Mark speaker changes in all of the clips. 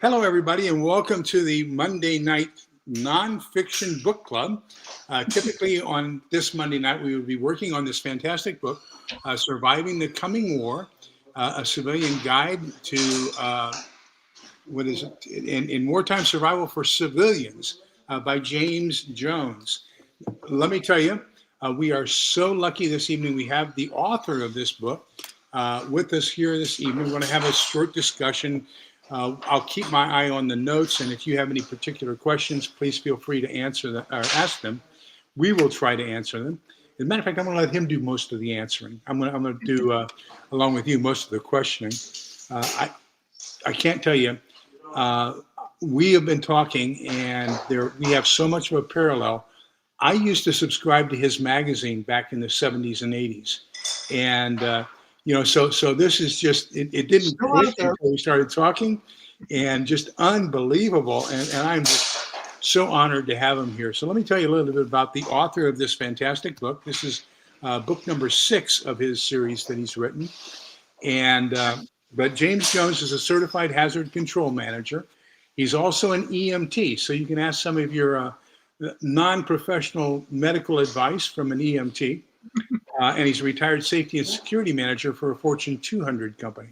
Speaker 1: Hello, everybody, and welcome to the Monday Night Nonfiction Book Club. Typically on this Monday night, we would be working on this fantastic book, Surviving the Coming War, a civilian guide to, what is it, in wartime survival for civilians by James Jones. Let me tell you, we are so lucky this evening. We have the author of this book with us here this evening. We're going to have a short discussion. I'll keep my eye on the notes, and if you have any particular questions, please feel free to answer them or ask them. We will try to answer them. As a matter of fact, I'm going to let him do most of the answering. I'm going to do, along with you, most of the questioning. I can't tell you. We have been talking, and we have so much of a parallel. I used to subscribe to his magazine back in the 70s and 80s, and so this is just, it didn't quit until we started talking, and just unbelievable. And I'm just so honored to have him here. So let me tell you a little bit about the author of this fantastic book. This is book number 6 of his series that he's written. But James Jones is a certified hazard control manager. He's also an EMT. So you can ask some of your non-professional medical advice from an EMT. And he's a retired safety and security manager for a Fortune 200 company.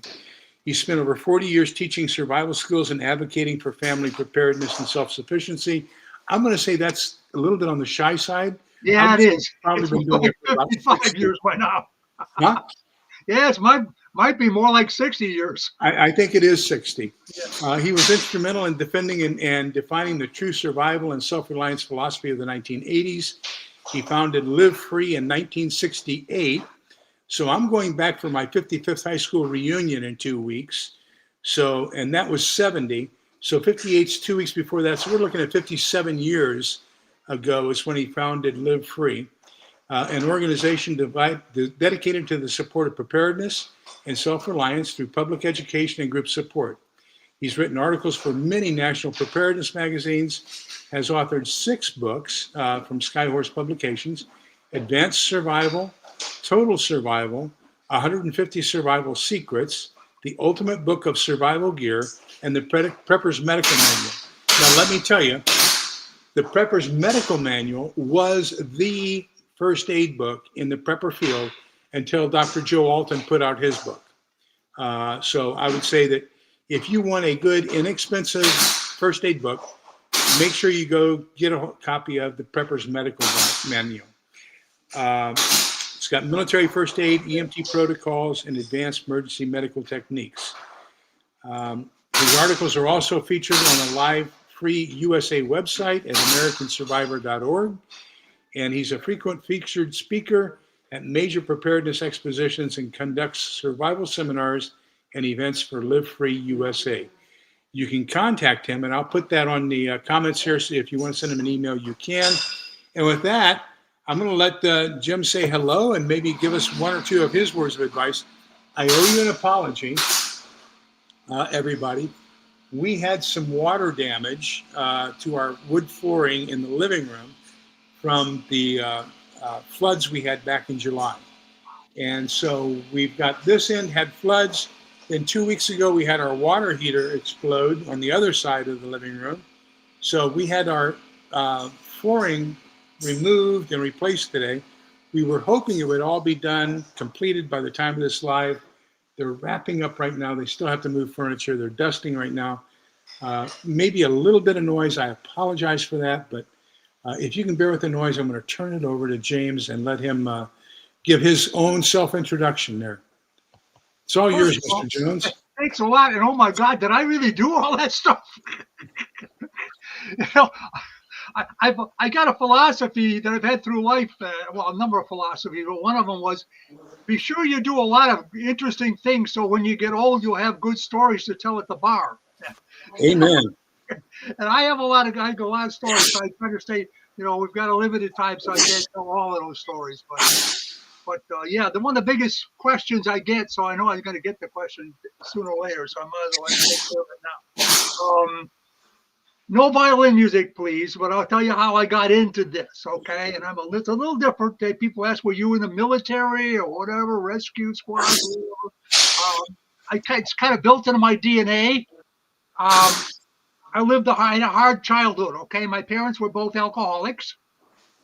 Speaker 1: He spent over 40 years teaching survival skills and advocating for family preparedness and self-sufficiency. I'm going to say that's a little bit on the shy side.
Speaker 2: Yeah, it is.
Speaker 1: Probably been doing it for about
Speaker 2: 55 years by now.
Speaker 1: Huh?
Speaker 2: Yes, might be more like 60 years.
Speaker 1: I think it is 60. Yeah. He was instrumental in defending and defining the true survival and self-reliance philosophy of the 1980s. He founded Live Free in 1968. So I'm going back for my 55th high school reunion in 2 weeks. And that was 70. So 58's 2 weeks before that. So we're looking at 57 years ago is when he founded Live Free, an organization dedicated to the support of preparedness and self-reliance through public education and group support. He's written articles for many national preparedness magazines, has authored 6 books from Skyhorse Publications: Advanced Survival, Total Survival, 150 Survival Secrets, The Ultimate Book of Survival Gear, and the Prepper's Medical Manual. Now, let me tell you, the Prepper's Medical Manual was the first aid book in the prepper field until Dr. Joe Alton put out his book. So I would say that if you want a good, inexpensive first aid book, make sure you go get a copy of the Prepper's Medical Manual. It's got military first aid, EMT protocols, and advanced emergency medical techniques. His articles are also featured on the Live Free USA website at americansurvivor.org. And he's a frequent featured speaker at major preparedness expositions and conducts survival seminars and events for Live Free USA. You can contact him, and I'll put that on the comments here, so if you want to send him an email, you can. And with that, I'm going to let Jim say hello and maybe give us 1 or 2 of his words of advice. I owe you an apology, everybody. We had some water damage to our wood flooring in the living room from the floods we had back in July. And so we've got this end had floods. Then 2 weeks ago, we had our water heater explode on the other side of the living room. So we had our flooring removed and replaced today. We were hoping it would all be done, completed by the time of this live. They're wrapping up right now. They still have to move furniture. They're dusting right now. Maybe a little bit of noise. I apologize for that, but if you can bear with the noise, I'm going to turn it over to James and let him give his own self-introduction there. It's all yours, Mr. Jones.
Speaker 2: Thanks a lot. And oh my God, did I really do all that stuff? I got a philosophy that I've had through life, a number of philosophies, but one of them was, be sure you do a lot of interesting things so when you get old, you'll have good stories to tell at the bar.
Speaker 1: Amen.
Speaker 2: And I have a lot of stories, so I try to stay, we've got a limited time, so I can't tell all of those stories. But yeah, one of the biggest questions I get, so I know I'm going to get the question sooner or later, so I might as well take care of it now. No violin music, please, but I'll tell you how I got into this, okay? And it's a little different. People ask, were you in the military or whatever, rescue squad? It's kind of built into my DNA. I had a hard childhood. Okay, my parents were both alcoholics.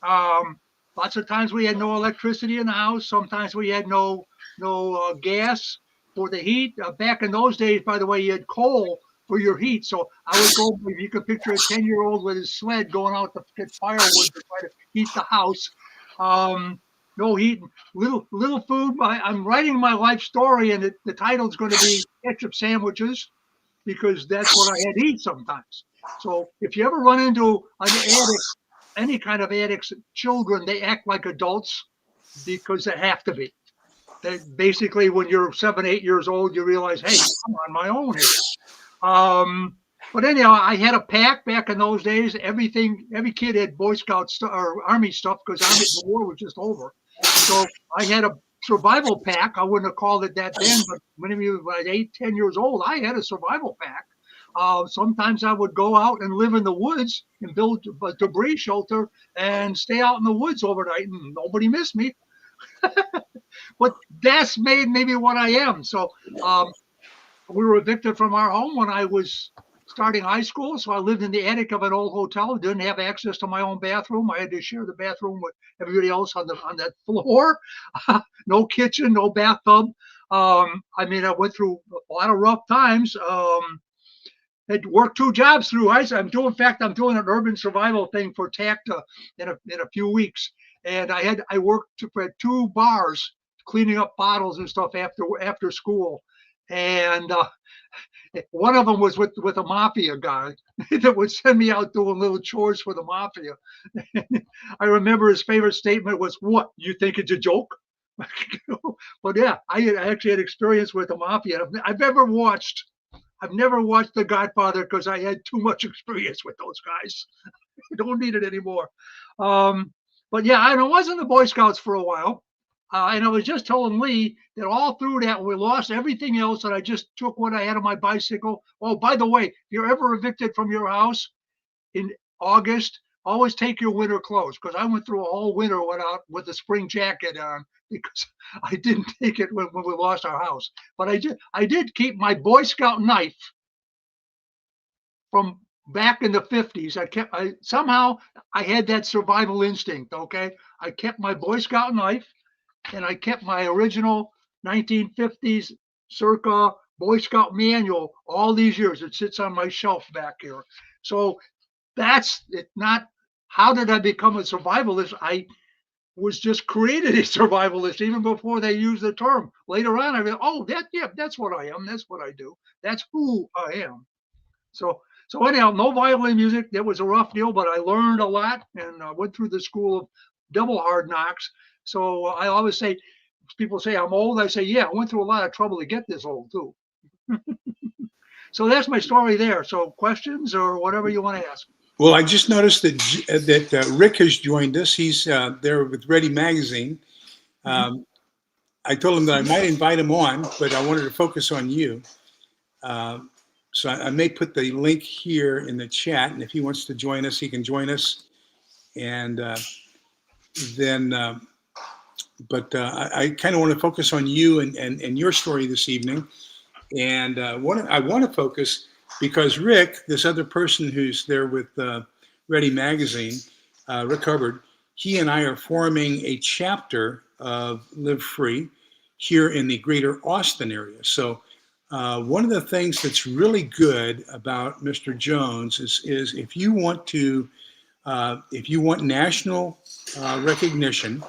Speaker 2: Um, Lots of times we had no electricity in the house. Sometimes we had no gas for the heat. Back in those days, by the way, you had coal for your heat. So I would go. If you could picture a 10-year-old with his sled going out to get firewood to try to heat the house. Um, no heat, little food. I'm writing my life story, and the title's going to be ketchup sandwiches because that's what I had to eat sometimes. So if you ever run into an addict, any kind of addicts, children, they act like adults because they have to be. They, basically, when you're 7, 8 years old, you realize, hey, I'm on my own here. But anyhow, I had a pack back in those days. Every kid had Boy Scout or Army stuff because the war was just over. So I had a survival pack. I wouldn't have called it that then, but when I was like 8, 10 years old, I had a survival pack. Sometimes I would go out and live in the woods and build a debris shelter and stay out in the woods overnight, and nobody missed me. But that's made maybe what I am. So we were evicted from our home when I was starting high school. So I lived in the attic of an old hotel. Didn't have access to my own bathroom. I had to share the bathroom with everybody else on that floor. No kitchen, no bathtub. I mean, I went through a lot of rough times. Had worked 2 jobs through high school. In fact, I'm doing an urban survival thing for TACTA in a few weeks. And I worked at 2 bars cleaning up bottles and stuff after school. And one of them was with a mafia guy that would send me out doing little chores for the mafia. I remember his favorite statement was, "What, you think it's a joke?" But yeah, I actually had experience with the mafia. I've never watched The Godfather because I had too much experience with those guys. I don't need it anymore. But yeah, I was in the Boy Scouts for a while. And I was just telling Lee that all through that, we lost everything else, and I just took what I had on my bicycle. Oh, by the way, if you're ever evicted from your house in August, always take your winter clothes, because I went through a whole winter without with a spring jacket on because I didn't take it when we lost our house. But I did keep my Boy Scout knife from back in the 50s. Somehow I had that survival instinct. Okay, I kept my Boy Scout knife. And I kept my original 1950s circa Boy Scout manual all these years. It sits on my shelf back here. So that's it. Not how did I become a survivalist? I was just created a survivalist even before they used the term. Later on, I realized, oh, that's what I am. That's what I do. That's who I am. So anyhow, no violin music. That was a rough deal, but I learned a lot and went through the school of double hard knocks. So I always say, people say I'm old. I say, yeah, I went through a lot of trouble to get this old too. So that's my story there. So questions or whatever you want to ask.
Speaker 1: Well, I just noticed that Rick has joined us. He's there with Ready Magazine. I told him that I might invite him on, but I wanted to focus on you. So I may put the link here in the chat, and if he wants to join us, he can join us. And then. But I kind of want to focus on you and your story this evening. And I want to focus because Rick, this other person who's there with Ready Magazine, Rick Hubbard, he and I are forming a chapter of Live Free here in the greater Austin area. So one of the things that's really good about Mr. Jones is if you want national recognition,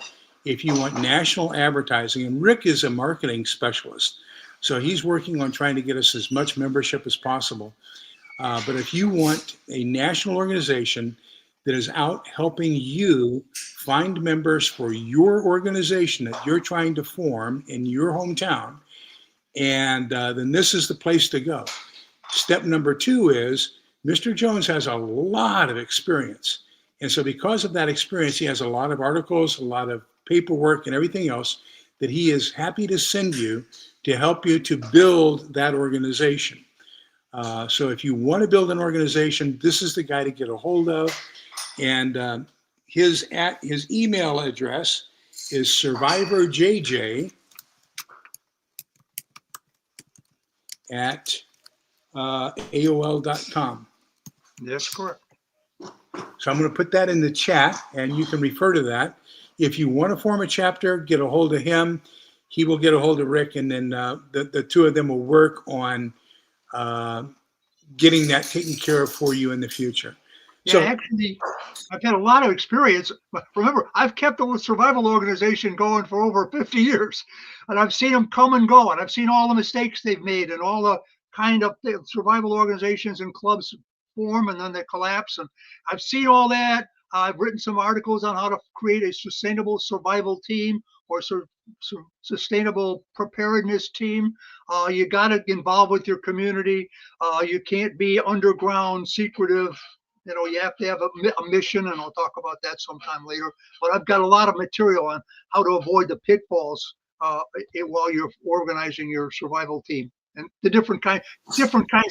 Speaker 1: if you want national advertising, and Rick is a marketing specialist, so he's working on trying to get us as much membership as possible. But if you want a national organization that is out helping you find members for your organization that you're trying to form in your hometown, and then this is the place to go. Step number 2 is Mr. Jones has a lot of experience. And so because of that experience, he has a lot of articles, a lot of paperwork and everything else that he is happy to send you to help you to build that organization. So if you want to build an organization, this is the guy to get a hold of. And his email address is survivorjj@aol.com.
Speaker 2: That's correct.
Speaker 1: So I'm going to put that in the chat, and you can refer to that. If you want to form a chapter, get a hold of him. He will get a hold of Rick, and then the two of them will work on getting that taken care of for you in the future.
Speaker 2: Yeah,
Speaker 1: So
Speaker 2: actually, I've had a lot of experience. But remember, I've kept the survival organization going for over 50 years, and I've seen them come and go, and I've seen all the mistakes they've made and all the kind of survival organizations and clubs form and then they collapse. And I've seen all that. I've written some articles on how to create a sustainable survival team or sustainable preparedness team. You got to involve with your community. You can't be underground, secretive. You know, you have to have a mission, and I'll talk about that sometime later. But I've got a lot of material on how to avoid the pitfalls while you're organizing your survival team and the different kinds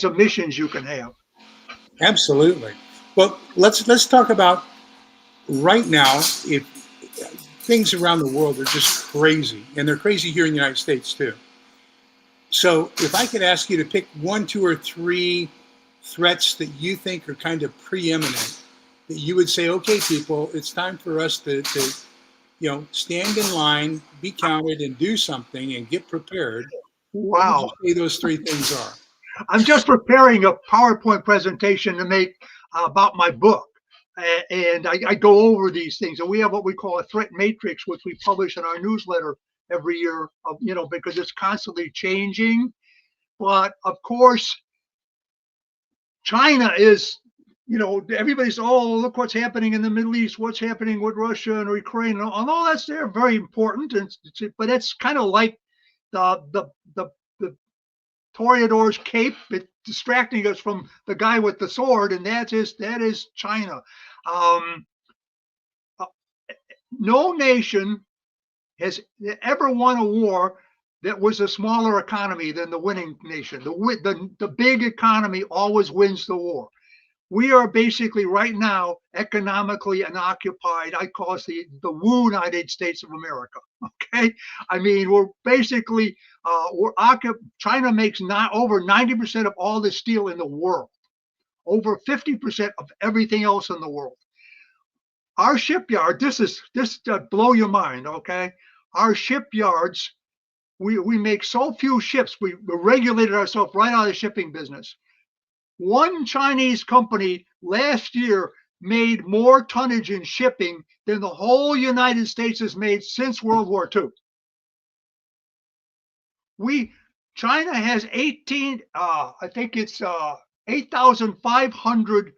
Speaker 2: of missions you can have.
Speaker 1: absolutely. Well, let's talk about right now. If things around the world are just crazy, and they're crazy here in the United States too. So if I could ask you to pick 1, 2, or 3 threats that you think are kind of preeminent, that you would say, okay, people, it's time for us to stand in line, be counted, and do something and get prepared. What would you
Speaker 2: Wow.
Speaker 1: say those 3 things are?
Speaker 2: I'm just preparing a PowerPoint presentation to make about my book. And I go over these things. And we have what we call a threat matrix, which we publish in our newsletter every year, because it's constantly changing. But of course, China is, everybody's, oh, look what's happening in the Middle East, what's happening with Russia and Ukraine. And all that's there, very important. But it's kind of like the Toreador's cape, it distracting us from the guy with the sword, and that is China. No nation has ever won a war that was a smaller economy than the winning nation. The big economy always wins the war. We are basically right now economically unoccupied. I call us the United States of America. Okay, I mean we're basically China makes not over 90% of all the steel in the world, over 50% of everything else in the world. Our shipyard, this blow your mind. Okay, our shipyards, we make so few ships. We regulated ourselves right out of the shipping business. One Chinese company last year made more tonnage in shipping than the whole United States has made since World War II. China has 8,500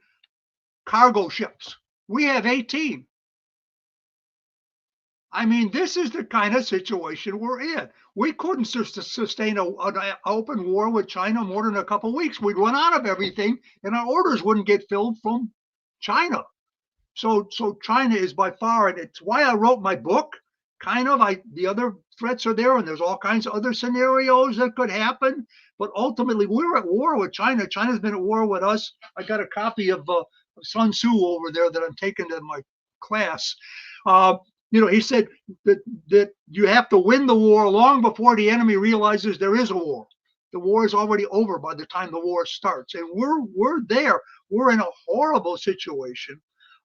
Speaker 2: cargo ships. We have 18. I mean, this is the kind of situation we're in. We couldn't sustain an open war with China more than a couple of weeks. We'd run out of everything, and our orders wouldn't get filled from China. So China is by far, and it's why I wrote my book. The other threats are there, and there's all kinds of other scenarios that could happen. But ultimately, we're at war with China. China's been at war with us. I got a copy of Sun Tzu over there that I'm taking to my class. He said that you have to win the war long before the enemy realizes there is a war. The war is already over by the time the war starts, and we're there. We're in a horrible situation,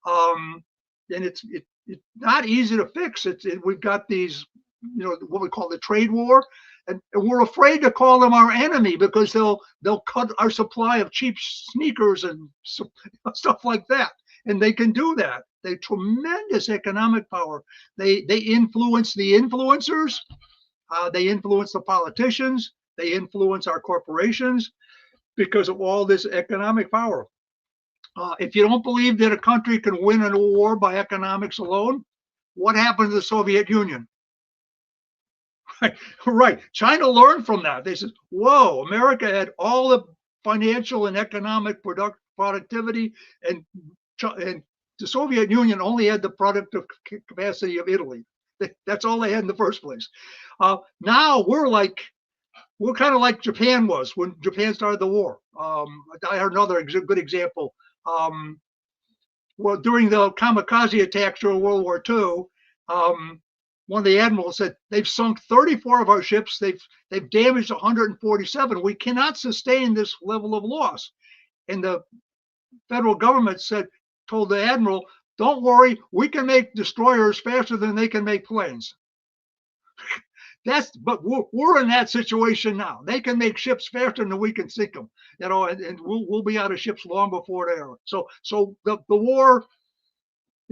Speaker 2: and it's not easy to fix. We've got these, what we call the trade war, and we're afraid to call them our enemy because they'll cut our supply of cheap sneakers and stuff like that. And they can do that. They tremendous economic power. They influence the influencers. They influence the politicians. They influence our corporations because of all this economic power. If you don't believe that a country can win a war by economics alone, what happened to the Soviet Union? Right. China learned from that. They said, whoa, America had all the financial and economic productivity, and the Soviet Union only had the productive capacity of Italy. That's all they had in the first place. Now we're kind of like Japan was when Japan started the war. I heard another good example. Well, during the kamikaze attacks during World War II, one of the admirals said they've sunk 34 of our ships. They've damaged 147. We cannot sustain this level of loss. And the federal government told the admiral, don't worry, we can make destroyers faster than they can make planes. But we're in that situation now. They can make ships faster than we can sink them, and we'll be out of ships long before they are. So the war,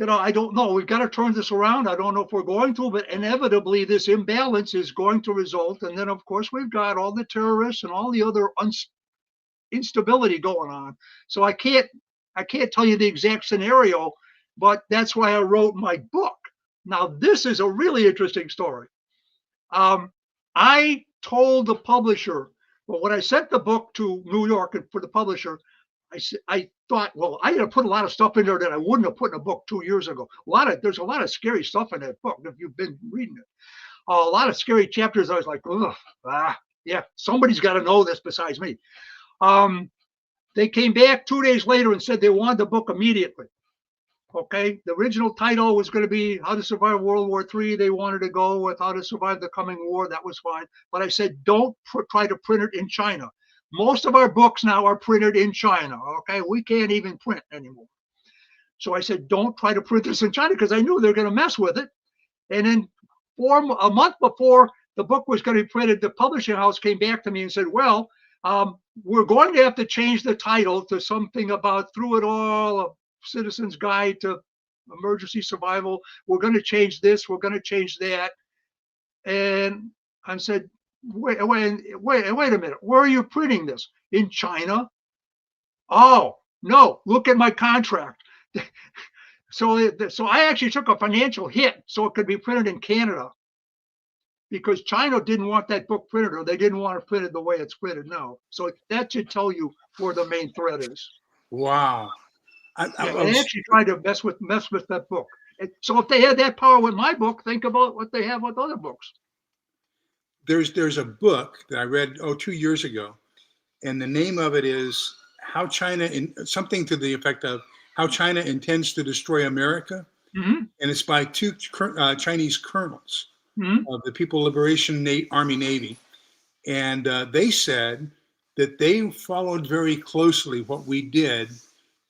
Speaker 2: I don't know. We've got to turn this around. I don't know if we're going to, but inevitably this imbalance is going to result. And then, of course, we've got all the terrorists and all the other instability going on. So I can't tell you the exact scenario, but that's why I wrote my book. Now, this is a really interesting story. I told the publisher, well, when I sent the book to New York and for the publisher, I thought, well, I had to put a lot of stuff in there that I wouldn't have put in a book 2 years ago. There's a lot of scary stuff in that book if you've been reading it. A lot of scary chapters. I was like, yeah, somebody's got to know this besides me. They came back 2 days later and said they wanted the book immediately. Okay, the original title was going to be How to Survive World War III. They wanted to go with How to Survive the Coming War. That was fine. But I said, don't try to print it in China. Most of our books now are printed in China. Okay, we can't even print anymore. So I said, don't try to print this in China, because I knew they were going to mess with it. And then a month before the book was going to be printed, the publishing house came back to me and said, well, we're going to have to change the title to something about Through It All, a Citizen's Guide to Emergency Survival. We're going to change this. We're going to change that. And I said, wait a minute. Where are you printing this? In China? Oh, no, look at my contract. So I actually took a financial hit so it could be printed in Canada, because China didn't want that book printed, or they didn't want it printed the way it's printed now. So that should tell you where the main threat is.
Speaker 1: Wow.
Speaker 2: I actually tried to mess with that book. So if they had that power with my book, think about what they have with other books.
Speaker 1: There's a book that I read 2 years ago, and the name of it is something to the effect of How China Intends to Destroy America.
Speaker 2: Mm-hmm.
Speaker 1: And it's by two Chinese colonels
Speaker 2: Mm-hmm.
Speaker 1: of the People Liberation Army Navy. And they said that they followed very closely what we did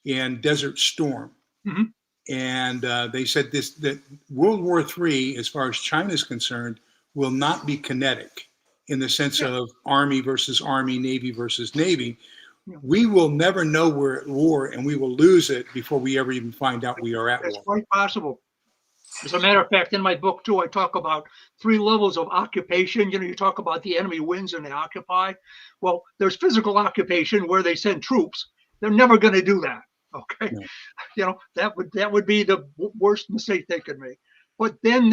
Speaker 1: in Desert Storm.
Speaker 2: Mm-hmm.
Speaker 1: And they said that World War III, as far as China is concerned, will not be kinetic in the sense of Army versus Army, Navy versus Navy. We will never know we're at war, and we will lose it before we ever even find out we are at war.
Speaker 2: That's quite possible. As a matter of fact, in my book too, I talk about 3 levels of occupation. You talk about the enemy wins and they occupy. Well, there's physical occupation where they send troops. They're never going to do that. Okay, no. That would be the worst mistake they could make. But then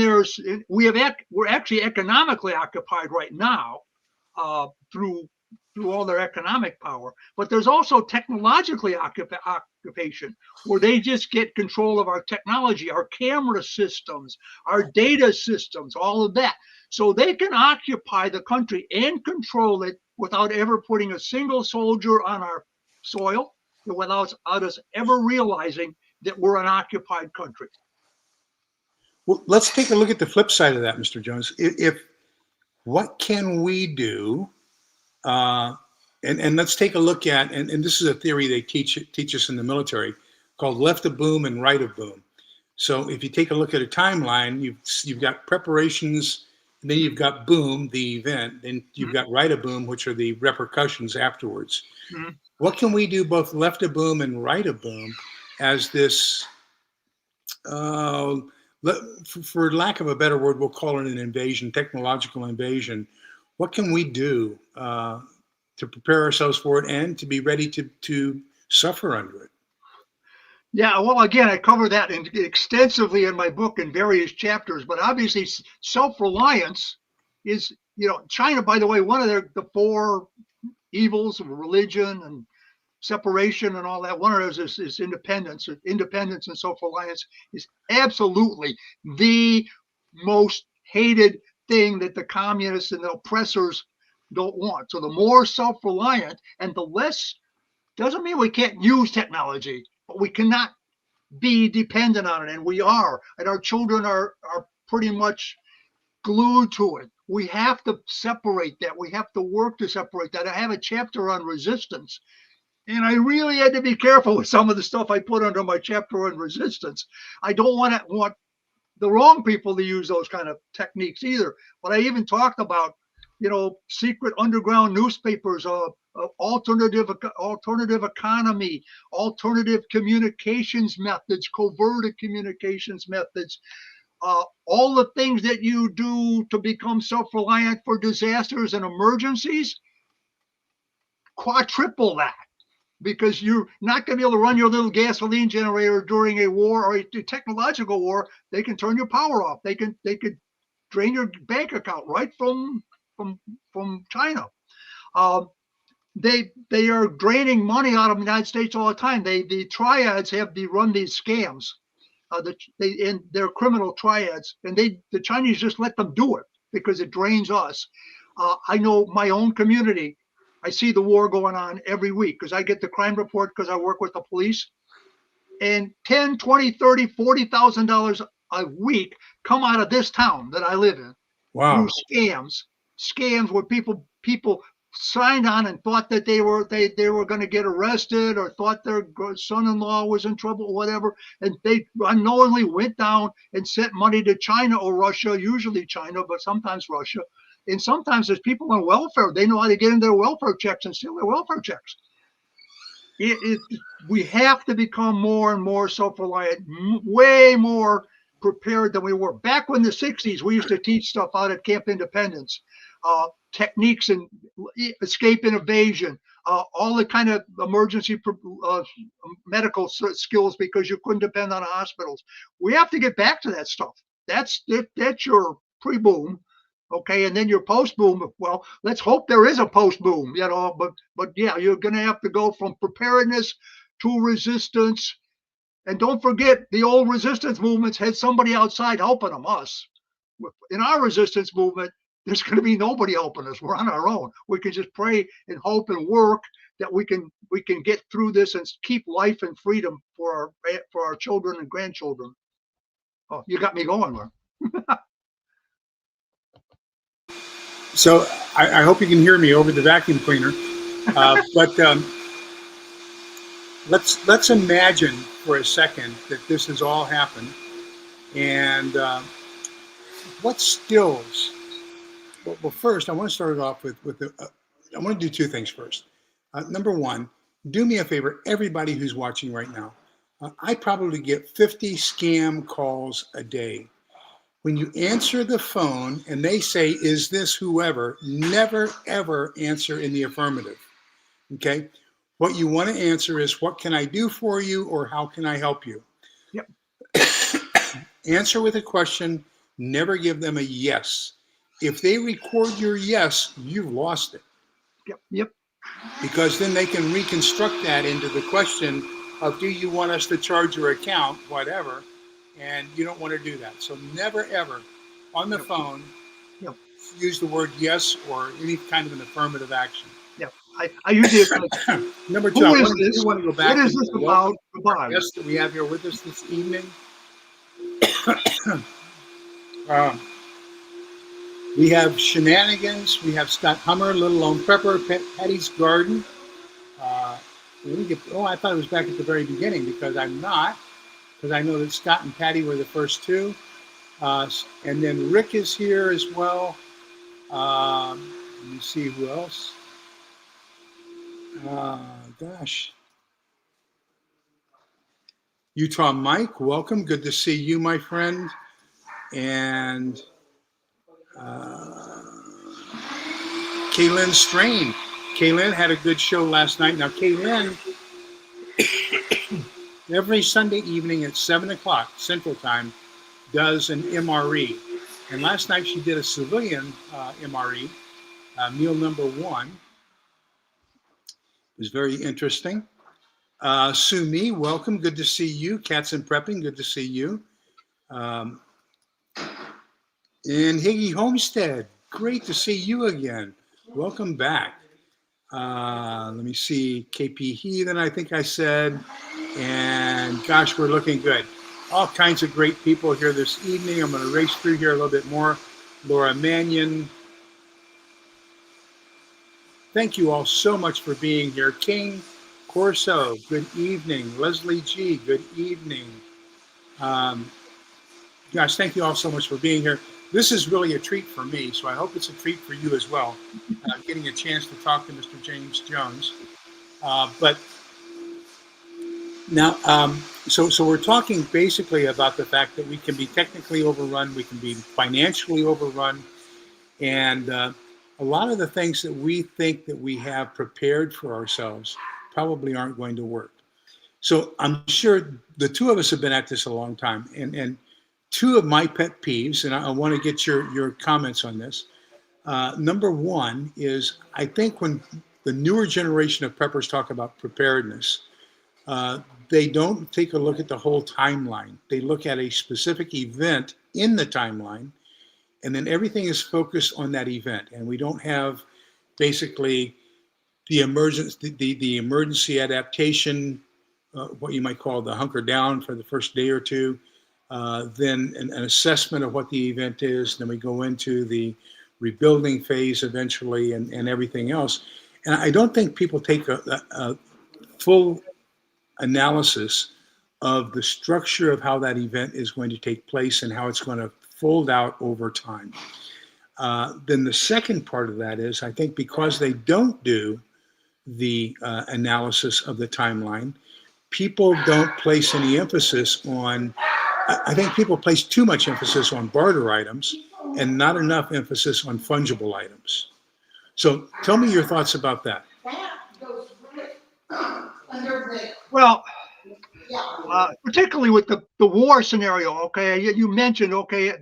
Speaker 2: we're actually economically occupied right now through all their economic power. But there's also technologically occupation, where they just get control of our technology, our camera systems, our data systems, all of that. So they can occupy the country and control it without ever putting a single soldier on our soil, without us ever realizing that we're an occupied country.
Speaker 1: Well, let's take a look at the flip side of that, Mr. Jones. What can we do? And let's take a look at, and this is a theory they teach us in the military, called left of boom and right of boom. So if you take a look at a timeline, you've got preparations, and then you've got boom, the event, then you've got right of boom, which are the repercussions afterwards. Mm-hmm. What can we do both left of boom and right of boom as this, for lack of a better word, we'll call it an invasion, technological invasion. What can we do to prepare ourselves for it and to be ready to suffer under it?
Speaker 2: Yeah, well, again, I cover that extensively in my book in various chapters, but obviously self-reliance is, China, by the way, one of the 4 evils of religion and separation and all that. One of those is independence. Independence and self-reliance is absolutely the most hated thing that the communists and the oppressors don't want. So the more self-reliant and the less, doesn't mean we can't use technology, but we cannot be dependent on it. And we are, and our children are pretty much glued to it. We have to separate that. We have to work to separate that. I have a chapter on resistance. And I really had to be careful with some of the stuff I put under my chapter on resistance. I don't want the wrong people to use those kind of techniques either. But I even talked about, secret underground newspapers, alternative economy, alternative communications methods, covert communications methods, all the things that you do to become self-reliant for disasters and emergencies. Quadruple that, because you're not going to be able to run your little gasoline generator during a war or a technological war. They can turn your power off. They could drain your bank account right from China. They are draining money out of the United States all the time. The triads run these scams. And they're criminal triads, and the Chinese just let them do it because it drains us. I know my own community. I see the war going on every week because I get the crime report because I work with the police. And $10, $20, $30, $40,000 a week come out of this town that I live in.
Speaker 1: Wow.
Speaker 2: Through scams where people signed on and thought that they were going to get arrested, or thought their son-in-law was in trouble or whatever, and they unknowingly went down and sent money to China or Russia, usually China, but sometimes Russia. And sometimes there's people on welfare. They know how to get into their welfare checks and steal their welfare checks. We have to become more and more self-reliant, way more prepared than we were. Back when the 60s, we used to teach stuff out at Camp Independence, techniques and escape and evasion, all the kind of emergency medical skills, because you couldn't depend on hospitals. We have to get back to that stuff. That's your pre-boom. Okay, and then your post-boom, well, let's hope there is a post-boom, but yeah, you're going to have to go from preparedness to resistance. And don't forget, the old resistance movements had somebody outside helping them, us. In our resistance movement, there's going to be nobody helping us. We're on our own. We can just pray and hope and work that we can get through this and keep life and freedom for our children and grandchildren. Oh, you got me going, Mark.
Speaker 1: So I hope you can hear me over the vacuum cleaner. But let's imagine for a second that this has all happened. And what skills? Well, first, I want to start it off with I want to do two things first. Number one, do me a favor, everybody who's watching right now. I probably get 50 scam calls a day. When you answer the phone and they say, "Is this whoever?" never, ever answer in the affirmative, okay? What you want to answer is, "What can I do for you?" or "How can I help you?"
Speaker 2: Yep.
Speaker 1: Answer with a question, never give them a yes. If they record your yes, you've lost it.
Speaker 2: Yep.
Speaker 1: Because then they can reconstruct that into the question of, do you want us to charge your account, whatever, and you don't want to do that. So never, ever on the phone use the word yes or any kind of an affirmative action.
Speaker 2: Yeah, I usually
Speaker 1: Number two, I
Speaker 2: this?
Speaker 1: want to go back.
Speaker 2: What is this about?
Speaker 1: Yes, that we have here with us this evening. We have Shenanigans. We have Scott Hummer, Little Lone Pepper, Patty's Garden. I thought it was back at the very beginning, because I'm not. Because I know that Scott and Patty were the first two. And then Rick is here as well. Let me see who else. Gosh. Utah Mike, welcome. Good to see you, my friend. And Kaylin Strain. Kaylin had a good show last night. Now, Kaylin, every Sunday evening at 7 o'clock Central Time, does an MRE. And last night she did a civilian MRE, meal number 1. It was very interesting. Sue Me, welcome. Good to see you. Cats and Prepping, good to see you. And Higgy Homestead, great to see you again. Welcome back. Let me see. KP Heathen, I think I said. And gosh, we're looking good. All kinds of great people here this evening. I'm going to race through here a little bit more. Laura Mannion. Thank you all so much for being here. King Corso, good evening. Leslie G, good evening. Um, Gosh, thank you all so much for being here. This is really a treat for me, so I hope it's a treat for you as well, getting a chance to talk to Mr. James Jones. But now, so we're talking basically about the fact that we can be technically overrun, we can be financially overrun, and a lot of the things that we think that we have prepared for ourselves probably aren't going to work. So I'm sure the two of us have been at this a long time, and two of my pet peeves, and I want to get your comments on this. Number one is I think when the newer generation of preppers talk about preparedness, uh, they don't take a look at the whole timeline. They look at a specific event in the timeline, and then everything is focused on that event. And we don't have basically the the emergency adaptation, what you might call the hunker down for the first day or two, then an assessment of what the event is. Then we go into the rebuilding phase eventually, and everything else. And I don't think people take a full analysis of the structure of how that event is going to take place and how it's going to fold out over time. Then the second part of that is, I think because they don't do the analysis of the timeline, people don't place any emphasis on, I think people place too much emphasis on barter items and not enough emphasis on fungible items. So tell me your thoughts about that.
Speaker 2: Well, particularly with the war scenario, okay, you mentioned, okay,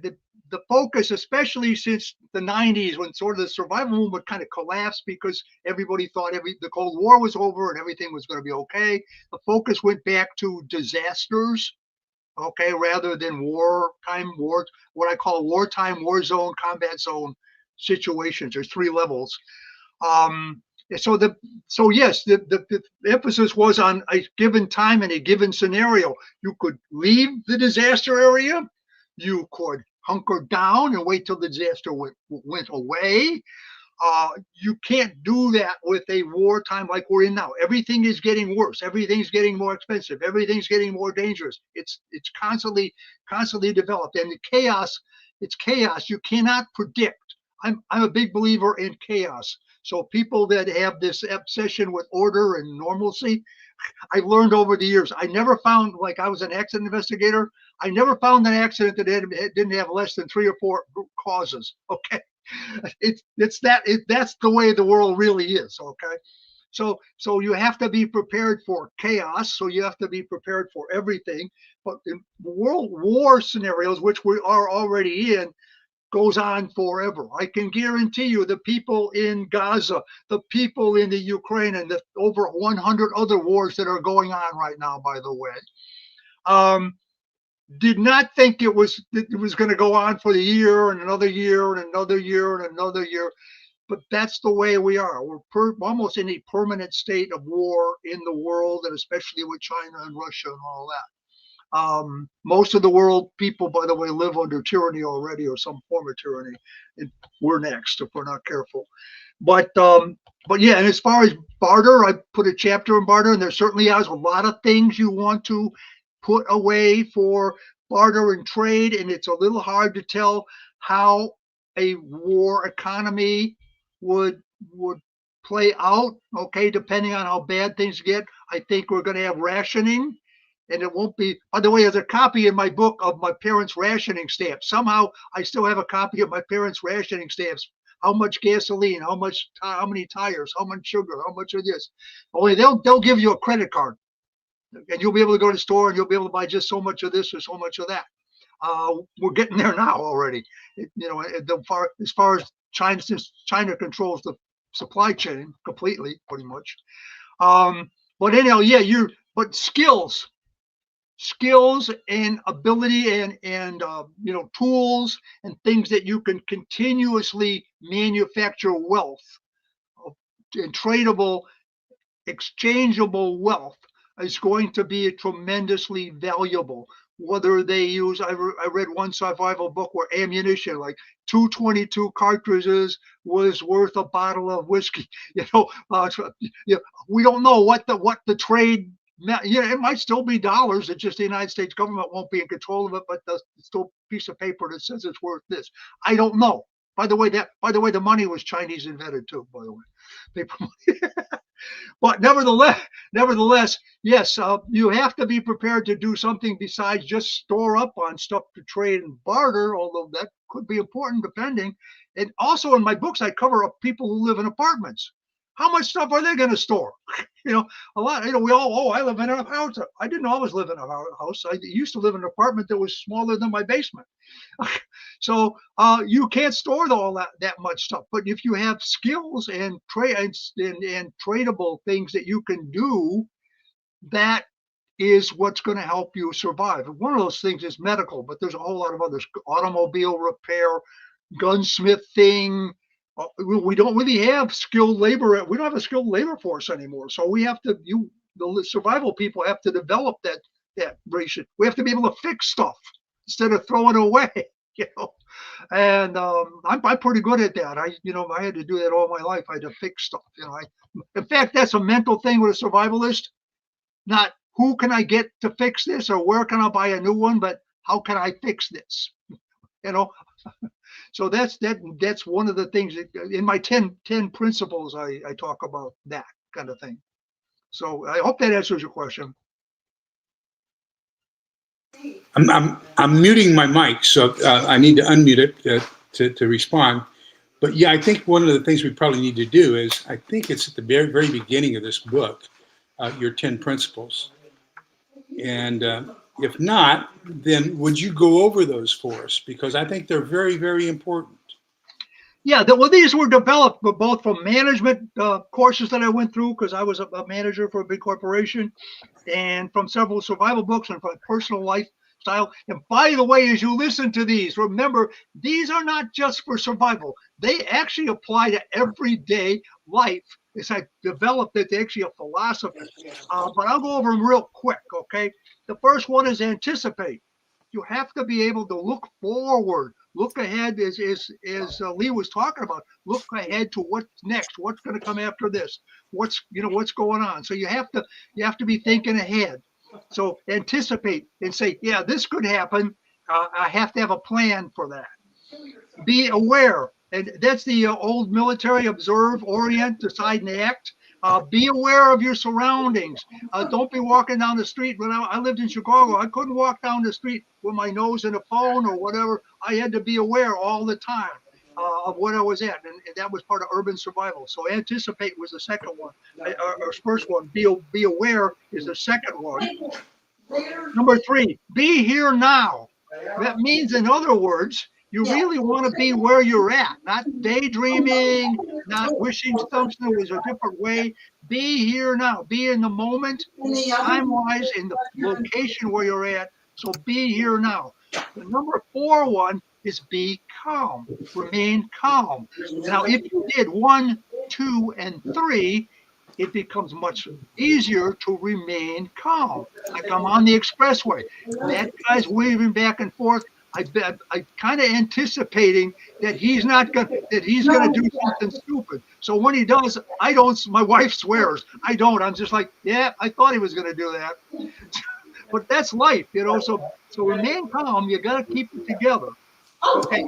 Speaker 2: the focus, especially since the 90s, when sort of the survival movement kind of collapsed because everybody thought the Cold War was over and everything was going to be okay. The focus went back to disasters, okay, rather than what I call wartime, war zone, combat zone situations. There's three levels. Um, so yes, the emphasis was on a given time and a given scenario. You could leave the disaster area, you could hunker down and wait till the disaster went away. You can't do that with a wartime like we're in now. Everything is getting worse. Everything's getting more expensive. Everything's getting more dangerous. It's constantly developed, and it's chaos. You cannot predict. I'm a big believer in chaos. So people that have this obsession with order and normalcy, I learned over the years. I never found, like I was an accident investigator, I never found an accident that didn't have less than 3 or 4 causes. Okay, that's the way the world really is. Okay, so you have to be prepared for chaos. So you have to be prepared for everything. But in world war scenarios, which we are already in, goes on forever. I can guarantee you the people in Gaza, the people in the Ukraine, and the over 100 other wars that are going on right now, by the way, did not think it was going to go on for the year and another year and another year and another year. But that's the way we are. We're almost in a permanent state of war in the world, and especially with China and Russia and all that. Most of the world people, by the way, live under tyranny already or some form of tyranny. And we're next if we're not careful. But yeah, and as far as barter, I put a chapter in barter, and there certainly is a lot of things you want to put away for barter and trade, and it's a little hard to tell how a war economy would play out. Okay, depending on how bad things get, I think we're going to have rationing. And it won't be, by the way, there's a copy in my book of my parents' rationing stamps. Somehow I still have a copy of my parents' rationing stamps. How much gasoline, how many tires, how much sugar, how much of this. Only they'll give you a credit card. And you'll be able to go to the store and you'll be able to buy just so much of this or so much of that. We're getting there now already. As far as China, since China controls the supply chain completely, pretty much. But anyhow, yeah, but skills and ability and tools and things that you can continuously manufacture wealth and tradable, exchangeable wealth is going to be tremendously valuable. whether they use, I read one survival book where ammunition, like 222 cartridges was worth a bottle of whiskey. We don't know what the trade, it might still be dollars. It's just the United States government won't be in control of it, but there's still a piece of paper that says it's worth this. I don't know. By the way, the money was Chinese invented too, by the way. Paper money. But nevertheless, yes, you have to be prepared to do something besides just store up on stuff to trade and barter, although that could be important depending. And also in my books, I cover up people who live in apartments. How much stuff are they going to store? A lot. We all, I live in a house. I didn't always live in a house. I used to live in an apartment that was smaller than my basement. So you can't store all that much stuff. But if you have skills and tradable things that you can do, that is what's going to help you survive. One of those things is medical, but there's a whole lot of others: automobile repair, gunsmith thing. We don't really have skilled labor. We don't have a skilled labor force anymore. So we have to. The survival people have to develop that ratio. We have to be able to fix stuff instead of throwing it away. And I'm pretty good at that. I had to do that all my life. I had to fix stuff. In fact, that's a mental thing with a survivalist. Not who can I get to fix this or where can I buy a new one, but how can I fix this? So that's one of the things that, in my 10 principles, I talk about that kind of thing. So I hope that answers your question.
Speaker 1: I'm muting my mic, so I need to unmute it to respond. But yeah, I think one of the things we probably need to do is, I think it's at the very, very beginning of this book, your 10 principles. And if not, then would you go over those for us? Because I think they're very, very important. Yeah,
Speaker 2: these were developed both from management courses that I went through, because I was a manager for a big corporation, and from several survival books and from personal lifestyle. And by the way, as you listen to these, remember, these are not just for survival. They actually apply to everyday life. As I developed it, they're actually a philosophy. But I'll go over them real quick, okay? The first one is anticipate. You have to be able to look forward, look ahead, as Lee was talking about. Look ahead to what's next, what's going to come after this, what's going on. So you have to be thinking ahead. So anticipate and say, yeah, this could happen. I have to have a plan for that. Be aware, and that's the old military: observe, orient, decide, and act. Be aware of your surroundings. Don't be walking down the street. When I lived in Chicago, I couldn't walk down the street with my nose in a phone or whatever. I had to be aware all the time of what I was at, and that was part of urban survival. So anticipate was the second one. Or first one, be aware is the second one. Number 3, be here now. That means, in other words, you really want to be where you're at, not daydreaming, not wishing something was a different way. Be here now. Be in the moment, time-wise, in the location where you're at. So be here now. The number 4 one is be calm. Remain calm. Now, if you did 1, 2, and 3, it becomes much easier to remain calm. Like I'm on the expressway. That guy's waving back and forth. I kind of anticipating that he's going to do something stupid. So when he does, I don't. My wife swears. I don't. I'm just like, yeah, I thought he was going to do that. But that's life, So remain calm. You got to keep it together. Okay.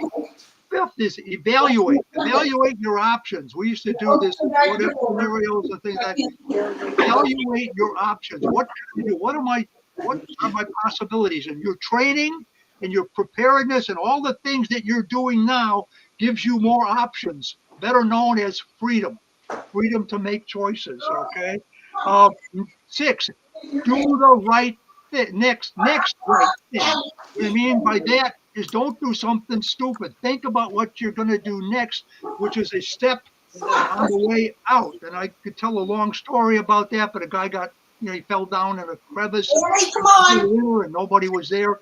Speaker 2: 5th is evaluate. Evaluate your options. We used to do this in what-if scenarios and things like that. Evaluate your options. What can I do? What are my possibilities? And your training and your preparedness and all the things that you're doing now gives you more options, better known as freedom to make choices. Okay. 6, do the right thing. Next right thing. What I mean by that is don't do something stupid. Think about what you're going to do next, which is a step on the way out. And I could tell a long story about that, but a guy got, he fell down in a crevice and nobody was there.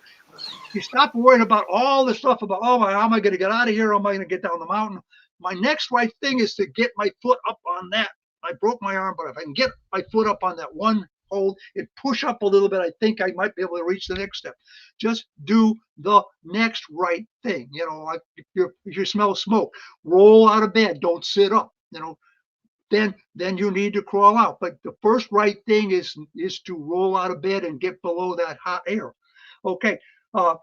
Speaker 2: You stop worrying about all the stuff about, how am I going to get out of here? How am I going to get down the mountain? My next right thing is to get my foot up on that. I broke my arm, but if I can get my foot up on that one hold it, push up a little bit. I think I might be able to reach the next step. Just do the next right thing. Like if you smell smoke, roll out of bed. Don't sit up. Then you need to crawl out. But the first right thing is to roll out of bed and get below that hot air. Okay.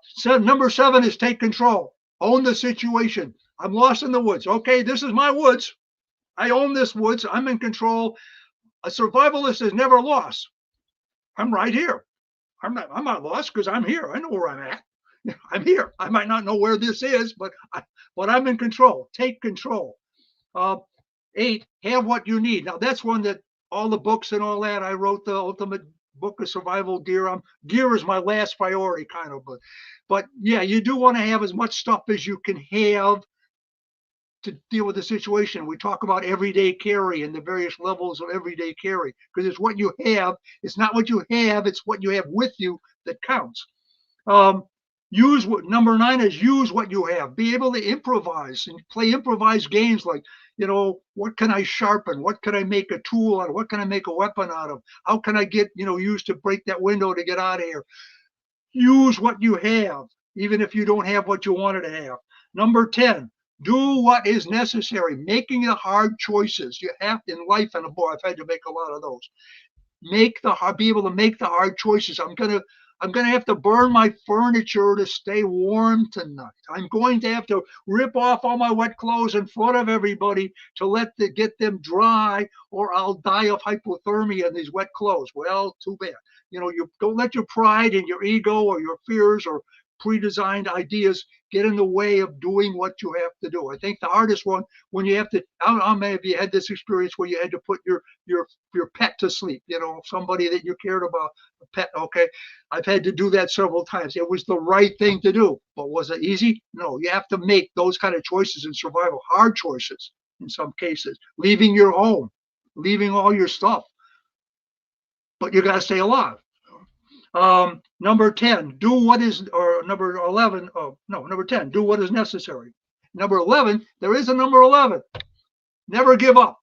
Speaker 2: So number 7 is take control. Own the situation. I'm lost in the woods. Okay, this is my woods. I own this woods. I'm in control. A survivalist is never lost. I'm right here. I'm not lost because I'm here. I know where I'm at. I'm here. I might not know where this is, but I'm in control. Take control. 8, have what you need. Now that's one that all the books and all that, I wrote the ultimate book of survival gear. Gear is my last priority kind of, but yeah, you do want to have as much stuff as you can have to deal with the situation. We talk about everyday carry and the various levels of everyday carry, because it's what you have. It's not what you have, it's what you have with you that counts. Number 9 is use what you have. Be able to improvise and play improvised games like, what can I sharpen? What can I make a tool out of? What can I make a weapon out of? How can I get, used to break that window to get out of here? Use what you have, even if you don't have what you wanted to have. Number 10, do what is necessary. Making the hard choices. You have in life, and boy, I've had to make a lot of those. Be able to make the hard choices. I'm gonna have to burn my furniture to stay warm tonight. I'm going to have to rip off all my wet clothes in front of everybody to get them dry, or I'll die of hypothermia in these wet clothes. Well, too bad. You don't let your pride and your ego or your fears or pre-designed ideas get in the way of doing what you have to do. I think the hardest one, when you have to, I don't know, maybe you had this experience where you had to put your pet to sleep, somebody that you cared about, a pet. Okay, I've had to do that several times. It was the right thing to do, but was it easy? No. You have to make those kind of choices in survival, hard choices in some cases. Leaving your home, leaving all your stuff, but you got to stay alive. Number 10, do what is, or number 11, number 10, do what is necessary. Number 11, there is a number 11. Never give up.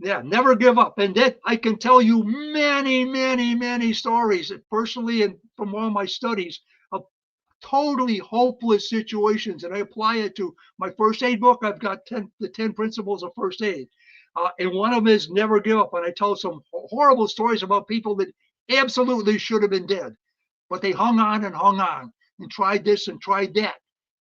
Speaker 2: Yeah, never give up. And that I can tell you many, many, many stories personally and from all my studies of totally hopeless situations. And I apply it to my first aid book. I've got the 10 principles of first aid. And one of them is never give up. And I tell some horrible stories about people that absolutely should have been dead, but they hung on and tried this and tried that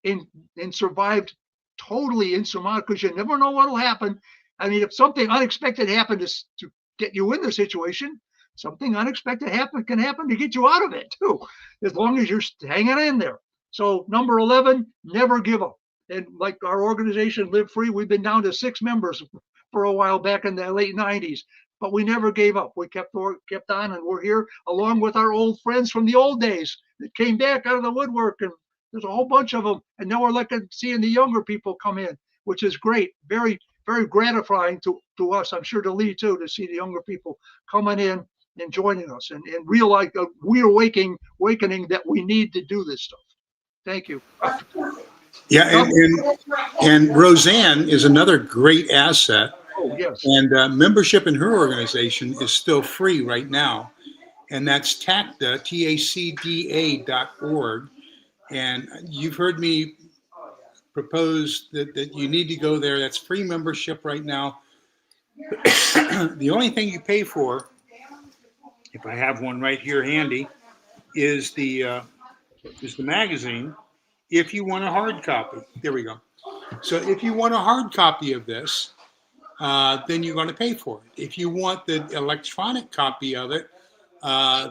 Speaker 2: and survived totally insurmountable, because you never know what will happen. I mean, if something unexpected happened to get you in the situation, something unexpected can happen to get you out of it too, as long as you're hanging in there. So number 11, never give up. And like our organization, Live Free, we've been down to 6 members for a while back in the late 90s, but we never gave up. We kept on, and we're here along with our old friends from the old days that came back out of the woodwork, and there's a whole bunch of them. And now we're seeing the younger people come in, which is great. Very, very gratifying to us. I'm sure to Lee too, to see the younger people coming in and joining us and realize we're awakening that we need to do this stuff. Thank you.
Speaker 1: Yeah, and Roseanne is another great asset.
Speaker 2: Oh, yes.
Speaker 1: And membership in her organization is still free right now. And that's TACDA, TACDA.org. And you've heard me propose that you need to go there. That's free membership right now. The only thing you pay for, if I have one right here handy, is the magazine. If you want a hard copy, there we go. So if you want a hard copy of this, then you're going to pay for it. If you want the electronic copy of it,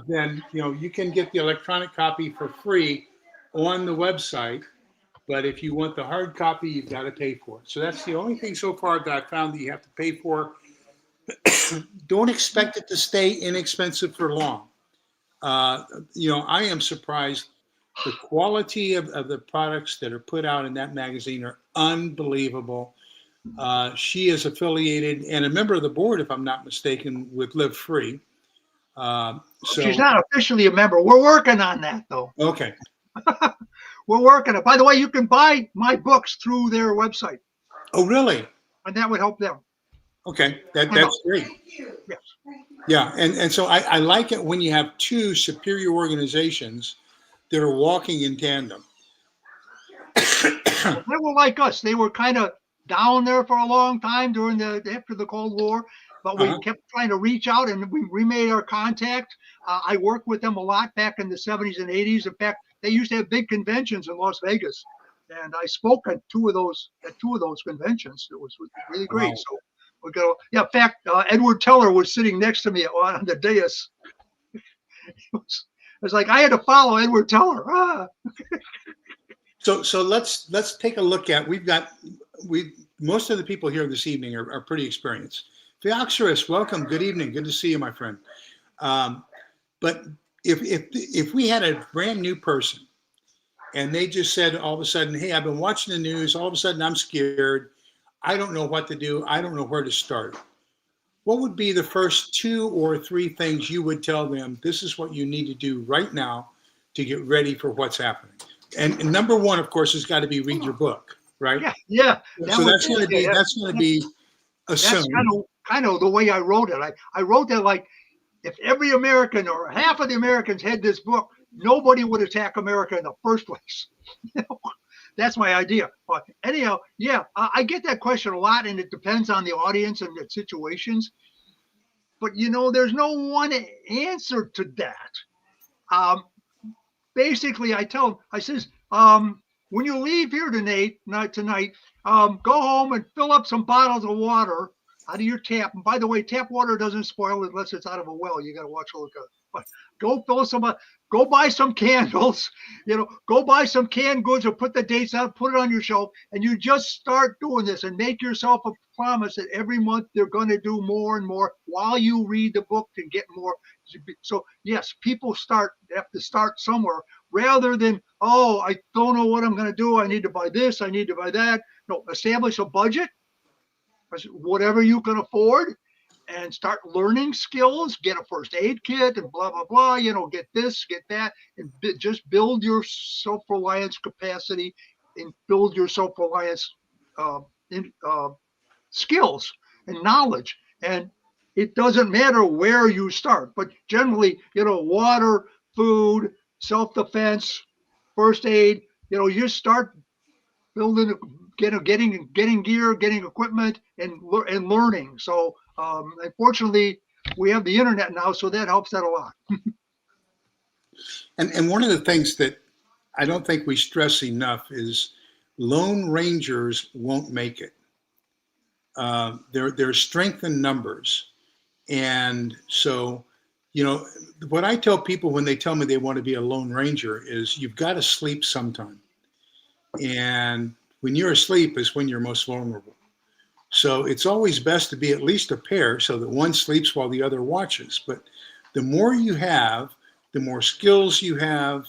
Speaker 1: then you can get the electronic copy for free on the website. But if you want the hard copy, you've got to pay for it. So that's the only thing so far that I found that you have to pay for. Don't expect it to stay inexpensive for long. I am surprised. The quality of the products that are put out in that magazine are unbelievable. She is affiliated and a member of the board, if I'm not mistaken, with Live Free. So
Speaker 2: she's not officially a member. We're working on that, though.
Speaker 1: Okay.
Speaker 2: We're working on it. By the way, you can buy my books through their website.
Speaker 1: Oh, really?
Speaker 2: And that would help them.
Speaker 1: Okay,
Speaker 2: I know.
Speaker 1: that's great.
Speaker 2: Yes.
Speaker 1: Yeah, and so I like it when you have two superior organizations that are walking in tandem.
Speaker 2: Well, they were like us. They were kind of down there for a long time during the after the Cold War, but we
Speaker 1: Uh-huh.
Speaker 2: kept trying to reach out and we remade our contact. I worked with them a lot back in the 70s and 80s. In fact, they used to have big conventions in Las Vegas, and I spoke at two of those conventions. It was really great.
Speaker 1: Wow.
Speaker 2: So we go. Yeah, in fact, Edward Teller was sitting next to me on the dais. It was like I had to follow Edward Teller.
Speaker 1: So let's take a look at we most of the people here this evening are pretty experienced. Theoxorus, welcome. Good evening. Good to see you, my friend. But if we had a brand new person and they just said all of a sudden, hey, I've been watching the news, all of a sudden I'm scared, I don't know what to do, I don't know where to start. What would be the first 2 or 3 things you would tell them? This is what you need to do right now to get ready for what's happening. And number one, of course, has got to be read your book, right?
Speaker 2: Yeah.
Speaker 1: So that's going to be
Speaker 2: That's
Speaker 1: assumed.
Speaker 2: kind of the way I wrote it. I wrote that like if every American or half of the Americans had this book, nobody would attack America in the first place. That's my idea. But anyhow, yeah, I get that question a lot, and it depends on the audience and the situations. But there's no one answer to that. Um, Basically, I says, when you leave here tonight, go home and fill up some bottles of water out of your tap. And by the way, tap water doesn't spoil unless it's out of a well. You got to watch a look at it. But go fill some. Go buy some candles. Go buy some canned goods or put the dates out, put it on your shelf, and you just start doing this and make yourself a promise that every month they're going to do more and more while you read the book and get more. So yes, people have to start somewhere rather than, oh, I don't know what I'm going to do. I need to buy this. I need to buy that. No, establish a budget, whatever you can afford, and start learning skills. Get a first aid kit and blah, blah, blah. Get this, get that, and just build your self-reliance capacity and build your self-reliance skills and knowledge. And it doesn't matter where you start, but generally, water, food, self-defense, first aid, you start building, getting gear, getting equipment, and learning. So unfortunately, we have the internet now, so that helps that a lot.
Speaker 1: And one of the things that I don't think we stress enough is lone rangers won't make it. There's strength in numbers. And so, what I tell people when they tell me they want to be a lone ranger is you've got to sleep sometime. And when you're asleep is when you're most vulnerable. So it's always best to be at least a pair so that one sleeps while the other watches. But the more you have, the more skills you have,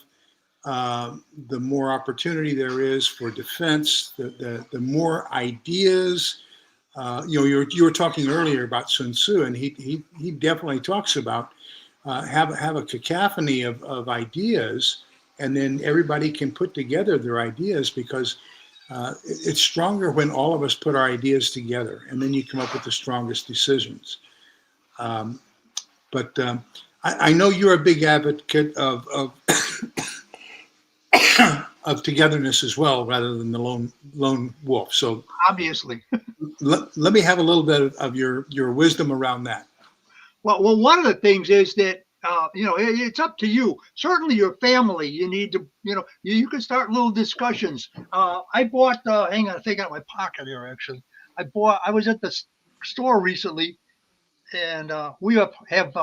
Speaker 1: the more opportunity there is for defense, the more ideas. You were talking earlier about Sun Tzu, and he definitely talks about have a cacophony of ideas, and then everybody can put together their ideas because it's stronger when all of us put our ideas together, and then you come up with the strongest decisions. But I know you're a big advocate of of togetherness as well, rather than the lone wolf. So
Speaker 2: Obviously.
Speaker 1: let me have a little bit of your wisdom around that.
Speaker 2: Well, one of the things is that it's up to you. Certainly, your family. You need to, you can start little discussions. I bought. Hang on, I think I got my pocket here. Actually, I was at the store recently, and we have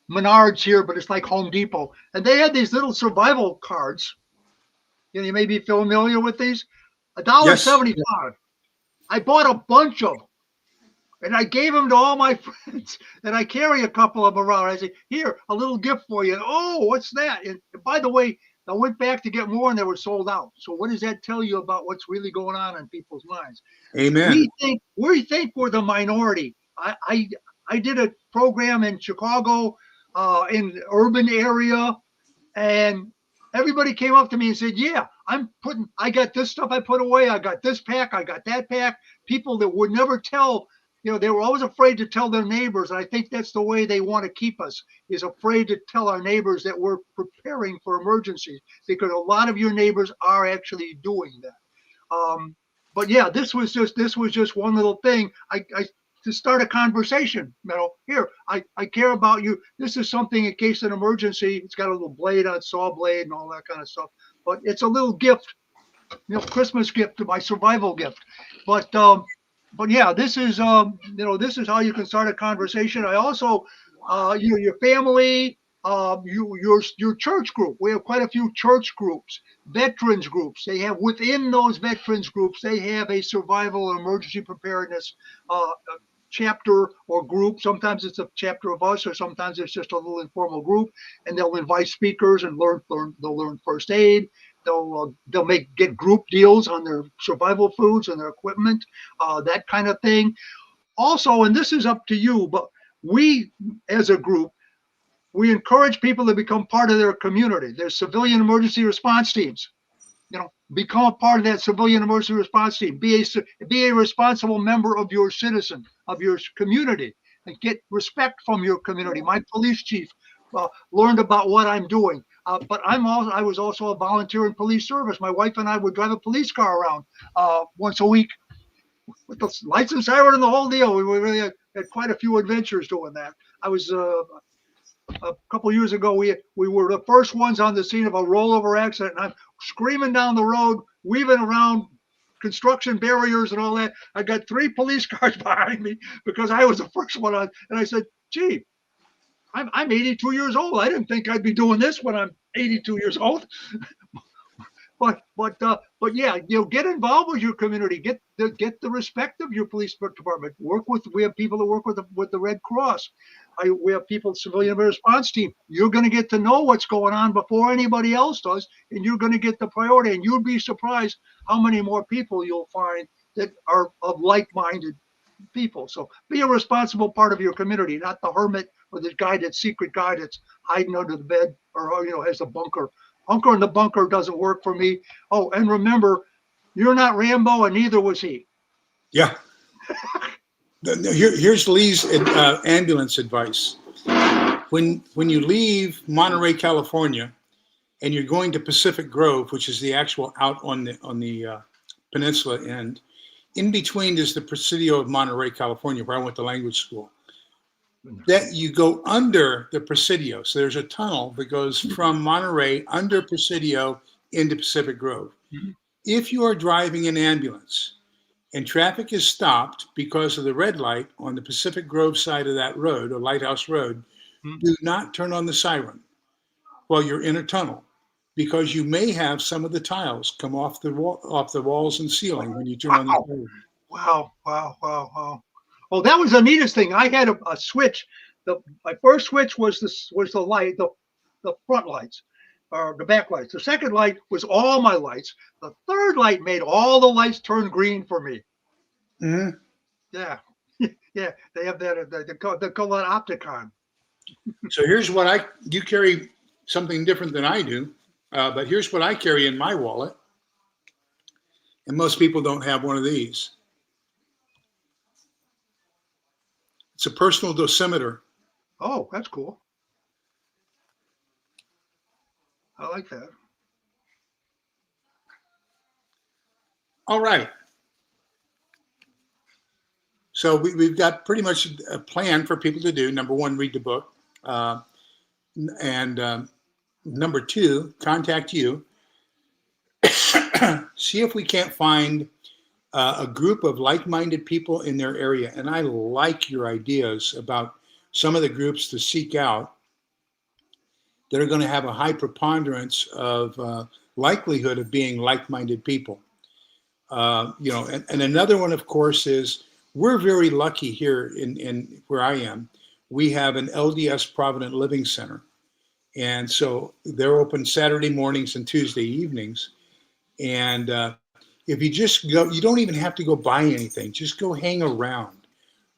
Speaker 2: Menards here, but it's like Home Depot, and they had these little survival cards. You may be familiar with these. $1.75. I bought a bunch of them. And I gave them to all my friends, and I carry a couple of them around. I say, here, a little gift for you. And, oh, what's that? And by the way, I went back to get more, and they were sold out. So what does that tell you about what's really going on in people's minds?
Speaker 1: Amen.
Speaker 2: We think we're the minority. I did a program in Chicago, in the urban area, and everybody came up to me and said, yeah, I got this stuff I put away. I got this pack. I got that pack. People that would never tell they were always afraid to tell their neighbors. And I think that's the way they want to keep us, is afraid to tell our neighbors that we're preparing for emergencies, because a lot of your neighbors are actually doing that. But yeah, this was just one little thing. I to start a conversation. Here, I care about you. This is something in case an emergency. It's got a little blade on, saw blade and all that kind of stuff. But it's a little gift, Christmas gift, to my survival gift. But yeah, this is this is how you can start a conversation. I also, your family, your church group. We have quite a few church groups, veterans groups. They have, within those veterans groups, they have a survival and emergency preparedness chapter or group. Sometimes it's a chapter of us, or sometimes it's just a little informal group, and they'll invite speakers and they'll learn first aid. They'll get group deals on their survival foods and their equipment, that kind of thing. Also, and this is up to you, but we as a group, we encourage people to become part of their community. There's civilian emergency response teams. Become a part of that civilian emergency response team. Be a responsible member of your citizen, of your community, and get respect from your community. My police chief learned about what I'm doing. But I was also a volunteer in police service. My wife and I would drive a police car around once a week with the lights and siren and the whole deal. We really had quite a few adventures doing that. I was a couple of years ago, we were the first ones on the scene of a rollover accident, and I'm screaming down the road, weaving around construction barriers and all that. I got 3 police cars behind me because I was the first one on, and I said, gee, I'm 82 years old. I didn't think I'd be doing this when I'm 82 years old. But yeah, get involved with your community. Get the respect of your police department. We have people that work with the Red Cross. We have people, civilian response team. You're going to get to know what's going on before anybody else does, and you're going to get the priority. And you'll be surprised how many more people you'll find that are of like-minded people. So be a responsible part of your community, not the hermit or the secret guy that's hiding under the bed, or has a bunker. Hunker in the bunker doesn't work for me. Oh, and remember, you're not Rambo, and neither was he.
Speaker 1: Yeah. Here's Lee's ambulance advice. When you leave Monterey, California, and you're going to Pacific Grove, which is the actual out on the peninsula end, in between is the Presidio of Monterey, California, where I went to language school. That you go under the Presidio. So there's a tunnel that goes from Monterey under Presidio into Pacific Grove. Mm-hmm. If you are driving an ambulance and traffic is stopped because of the red light on the Pacific Grove side of that road, or Lighthouse Road, do not turn on the siren while you're in a tunnel, because you may have some of the tiles come off the walls and ceiling when you turn on the siren.
Speaker 2: Wow. Oh, that was the neatest thing. I had a switch. My first switch was the light, the front lights, or the back lights. The second light was all my lights. The third light made all the lights turn green for me.
Speaker 1: Mm-hmm.
Speaker 2: Yeah. Yeah, they have that. They call that Opticon.
Speaker 1: So here's what you carry something different than I do, but here's what I carry in my wallet. And most people don't have one of these. It's a personal dosimeter.
Speaker 2: Oh, that's cool. I like that.
Speaker 1: All right. So we've got pretty much a plan for people to do. Number 1, read the book. And number 2, contact you. See if we can't find a group of like-minded people in their area. And I like your ideas about some of the groups to seek out that are going to have a high preponderance of likelihood of being like-minded people. And another one, of course, is we're very lucky here in where I am. We have an LDS Provident Living Center. And so they're open Saturday mornings and Tuesday evenings. And if you just go, you don't even have to go buy anything. Just go hang around.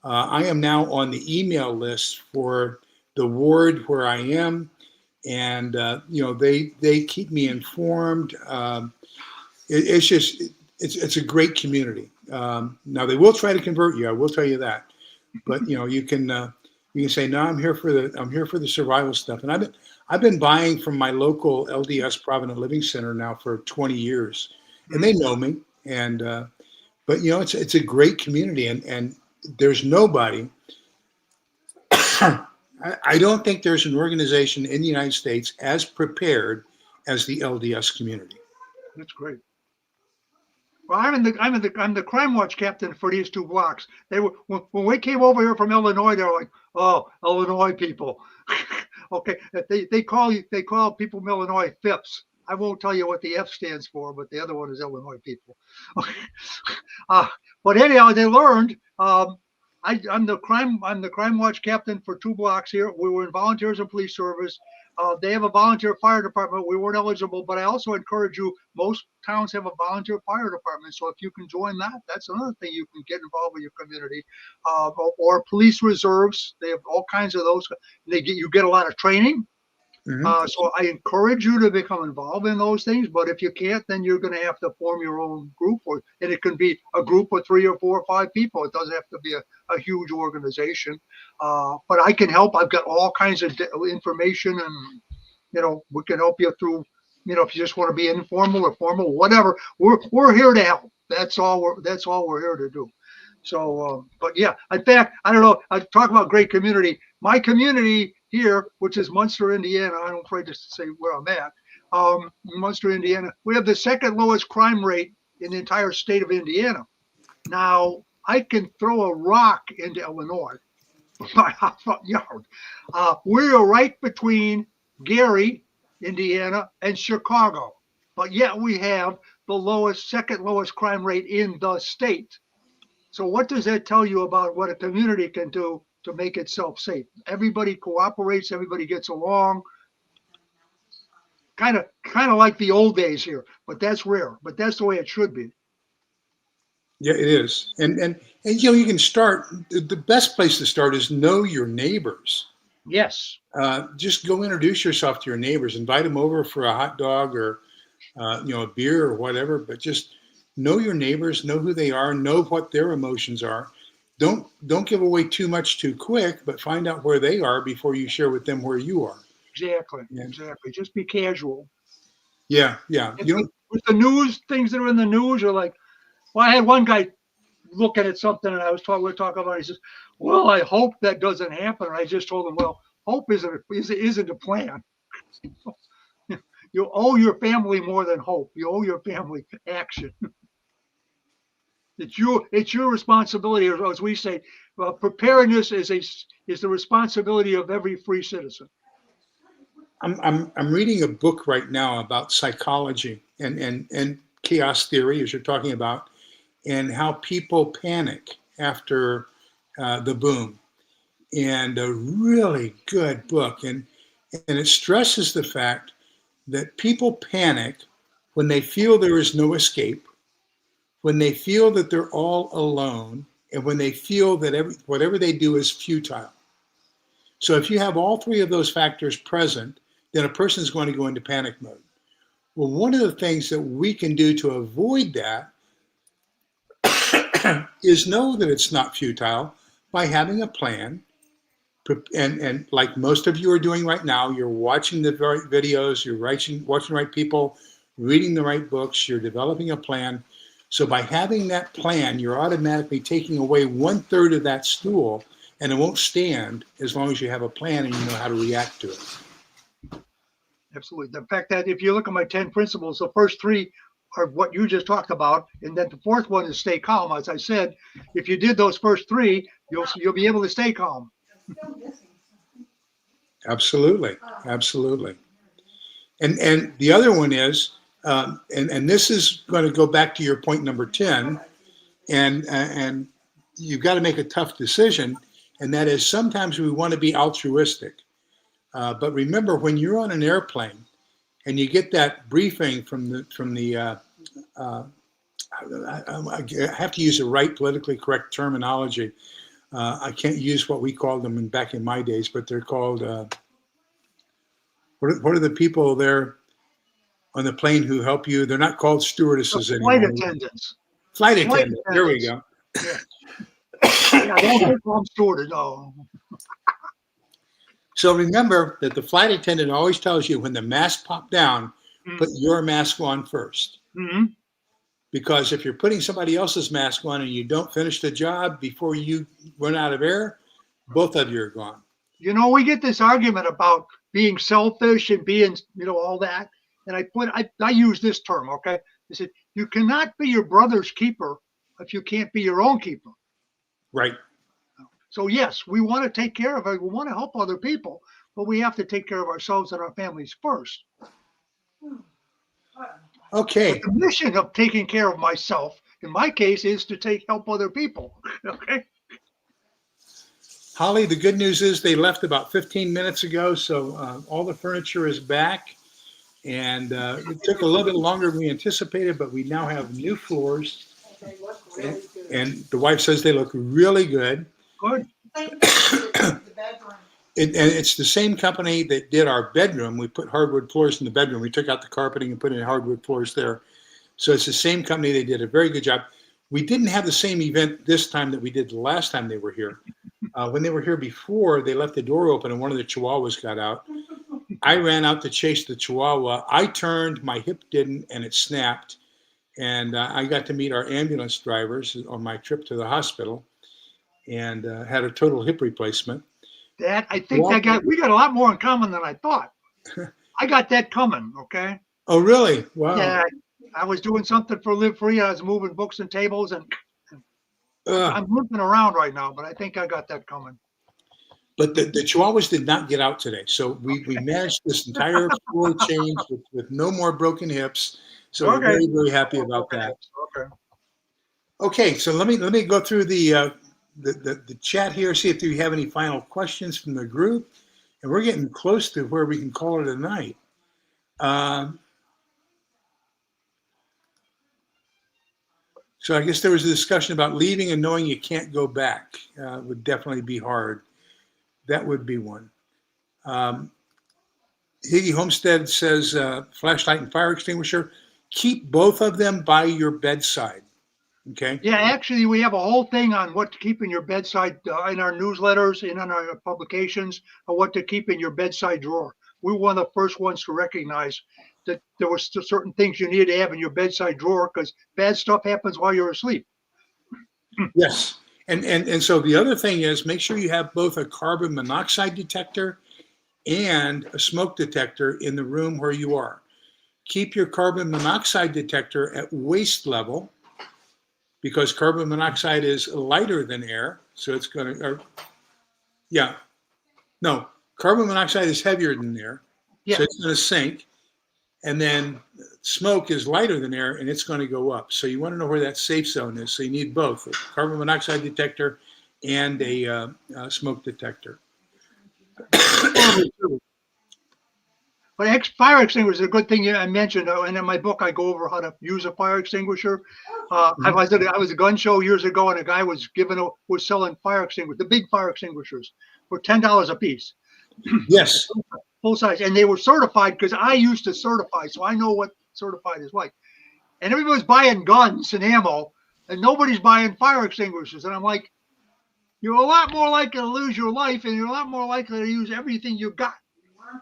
Speaker 1: I am now on the email list for the ward where I am. And, they keep me informed. It's a great community. Now, they will try to convert you. I will tell you that. But you can say, no, I'm here for the survival stuff. And I've been buying from my local LDS Provident Living Center now for 20 years, and they know me. And but it's a great community, and there's nobody. I don't think there's an organization in the United States as prepared as the LDS community.
Speaker 2: That's great. Well, I'm the crime watch captain for these 2 blocks. They were when we came over here from Illinois. They were like, "Oh, Illinois people." Okay, they call people from Illinois FIPS. I won't tell you what the F stands for, but the other one is Illinois people. But anyhow, they learned. I'm the crime watch captain for 2 blocks here. We were in volunteers and police service. They have a volunteer fire department. We weren't eligible, but I also encourage you. Most towns have a volunteer fire department, so if you can join that, that's another thing you can get involved with your community. Or police reserves. They have all kinds of those. You get a lot of training.
Speaker 1: Mm-hmm.
Speaker 2: So I encourage you to become involved in those things. But if you can't, then you're going to have to form your own group, and it can be a group of 3 or 4 or 5 people. It doesn't have to be a huge organization. But I can help. I've got all kinds of information, and we can help you through. If you just want to be informal or formal, whatever, we're here to help. That's all we're here to do. So, but yeah, in fact, I don't know. I talk about great community. My community here, which is Munster, Indiana. I'm afraid to say where I'm at. Munster, Indiana. We have the 2nd lowest crime rate in the entire state of Indiana. Now, I can throw a rock into Illinois, my front yard. We're right between Gary, Indiana, and Chicago, but yet we have the 2nd lowest crime rate in the state. So what does that tell you about what a community can do to make itself safe? Everybody cooperates, everybody gets along. Kind of like the old days here, but that's rare. But that's the way it should be.
Speaker 1: Yeah, it is. And you can start. The best place to start is know your neighbors.
Speaker 2: Yes.
Speaker 1: Just go introduce yourself to your neighbors. Invite them over for a hot dog or a beer or whatever. But just know your neighbors, know who they are, know what their emotions are. Don't give away too much too quick, but find out where they are before you share with them where you are.
Speaker 2: Exactly. Exactly. Just be casual.
Speaker 1: Yeah.
Speaker 2: With the news, things that are in the news are like, well, I had one guy looking at something, and we were talking about it. He says, "Well, I hope that doesn't happen." And I just told him, "Well, hope isn't a plan. You owe your family more than hope. You owe your family action." It's your responsibility, or as we say, preparedness is the responsibility of every free citizen.
Speaker 1: I'm reading a book right now about psychology and chaos theory, as you're talking about, and how people panic after the boom. And a really good book, and it stresses the fact that people panic when they feel there is no escape, when they feel that they're all alone, and when they feel that whatever they do is futile. So if you have all 3 of those factors present, then a person is going to go into panic mode. Well, one of the things that we can do to avoid that is know that it's not futile by having a plan. And like most of you are doing right now, you're watching the right videos, you're watching the right people, reading the right books, you're developing a plan. So by having that plan, you're automatically taking away 1/3 of that stool, and it won't stand as long as you have a plan and you know how to react to it.
Speaker 2: Absolutely. The fact that if you look at my 10 principles, the first 3 are what you just talked about, and then the 4th one is stay calm. As I said, if you did those first 3, you'll be able to stay calm.
Speaker 1: Absolutely. And the other one is, and this is going to go back to your point number 10, and you've got to make a tough decision, and that is sometimes we want to be altruistic. But remember, when you're on an airplane and you get that briefing from the I have to use the right politically correct terminology. I can't use what we called them back in my days, but they're called, what are the people there on the plane who help you? They're not called stewardesses anymore.
Speaker 2: Flight attendants.
Speaker 1: Flight attendants. There we go.
Speaker 2: Yeah, don't think I'm sorted. No.
Speaker 1: So remember that the flight attendant always tells you when the mask pop down, put your mask on first.
Speaker 2: Mm-hmm.
Speaker 1: Because if you're putting somebody else's mask on and you don't finish the job before you run out of air, both of you are gone.
Speaker 2: You know, we get this argument about being selfish and being, all that. And I use this term, okay? I said, you cannot be your brother's keeper if you can't be your own keeper.
Speaker 1: Right.
Speaker 2: So yes, we want to take care of it. We want to help other people, but we have to take care of ourselves and our families first.
Speaker 1: Okay.
Speaker 2: But the mission of taking care of myself, in my case, is to help other people. Okay.
Speaker 1: Holly, the good news is they left about 15 minutes ago, so all the furniture is back. And it took a little bit longer than we anticipated, but we now have new floors.
Speaker 3: They look really good.
Speaker 1: And the wife says they look really good.
Speaker 2: Good.
Speaker 3: The bedroom.
Speaker 1: And it's the same company that did our bedroom. We put hardwood floors in the bedroom. We took out the carpeting and put in hardwood floors there. So it's the same company. They did a very good job. We didn't have the same event this time that we did the last time they were here. When they were here before, they left the door open and one of the chihuahuas got out. I ran out to chase the chihuahua. I turned, my hip didn't, and it snapped. And I got to meet our ambulance drivers on my trip to the hospital and had a total hip replacement.
Speaker 2: That I think we got a lot more in common than I thought. I got that coming, okay?
Speaker 1: Oh, really? Wow.
Speaker 2: Yeah, I was doing something for Live Free. I was moving books and tables, and I'm limping around right now, but I think I got that coming.
Speaker 1: But the chihuahuas did not get out today. So we managed this entire floor change with no more broken hips. So we're very, very happy about that.
Speaker 2: Okay.
Speaker 1: Okay, so let me go through the chat here, see if we have any final questions from the group. And we're getting close to where we can call it a night. So I guess there was a discussion about leaving and knowing you can't go back. Would definitely be hard. That would be one. Higgy Homestead says flashlight and fire extinguisher. Keep both of them by your bedside. Okay.
Speaker 2: Yeah, actually, we have a whole thing on what to keep in your bedside in our newsletters and in our publications, or what to keep in your bedside drawer. We were one of the first ones to recognize that there were certain things you needed to have in your bedside drawer because bad stuff happens while you're asleep.
Speaker 1: Yes. And so the other thing is make sure you have both a carbon monoxide detector and a smoke detector in the room where you are. Keep your carbon monoxide detector at waist level because carbon monoxide is lighter than air. So it's going to, carbon monoxide is heavier than air.
Speaker 2: Yeah.
Speaker 1: So it's going to sink. And then smoke is lighter than air and it's going to go up. So you want to know where that safe zone is. So you need both a carbon monoxide detector and a smoke detector.
Speaker 2: But fire extinguisher is a good thing I mentioned. And in my book, I go over how to use a fire extinguisher. I was at a gun show years ago, and a guy was selling fire extinguishers, the big fire extinguishers, for $10 a piece.
Speaker 1: Yes.
Speaker 2: Full size. And they were certified because I used to certify, so I know what certified is like. And everybody's buying guns and ammo, and nobody's buying fire extinguishers. And I'm like, you're a lot more likely to lose your life, and you're a lot more likely to use everything you got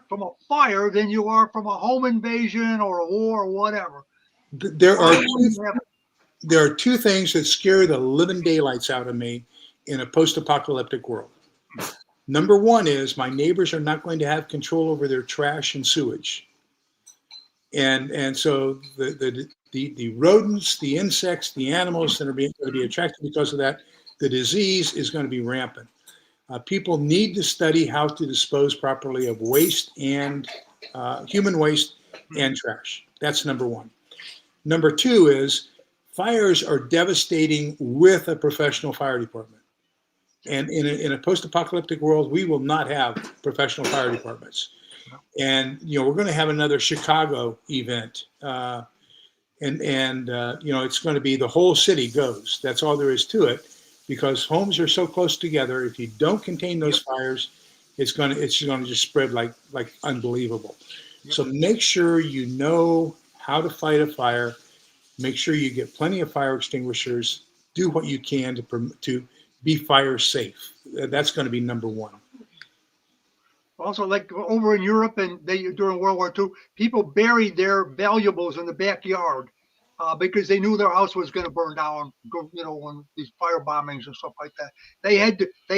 Speaker 2: from a fire than you are from a home invasion or a war or whatever.
Speaker 1: There are two things that scare the living daylights out of me in a post-apocalyptic world. Number one is my neighbors are not going to have control over their trash and sewage. And so the rodents, the insects, the animals that are going to be attracted because of that, the disease is going to be rampant. People need to study how to dispose properly of waste and human waste and trash. That's number one. Number two is fires are devastating with a professional fire department. And in a post-apocalyptic world, we will not have professional fire departments. And, we're going to have another Chicago event. It's going to be the whole city goes. That's all there is to it. Because homes are so close together, if you don't contain those fires, it's going to just spread like unbelievable. Yep. So make sure you know how to fight a fire. Make sure you get plenty of fire extinguishers. Do what you can to be fire safe. That's going to be number one.
Speaker 2: Also, like over in Europe and during World War II, people buried their valuables in the backyard because they knew their house was going to burn down. When these fire bombings and stuff like that, they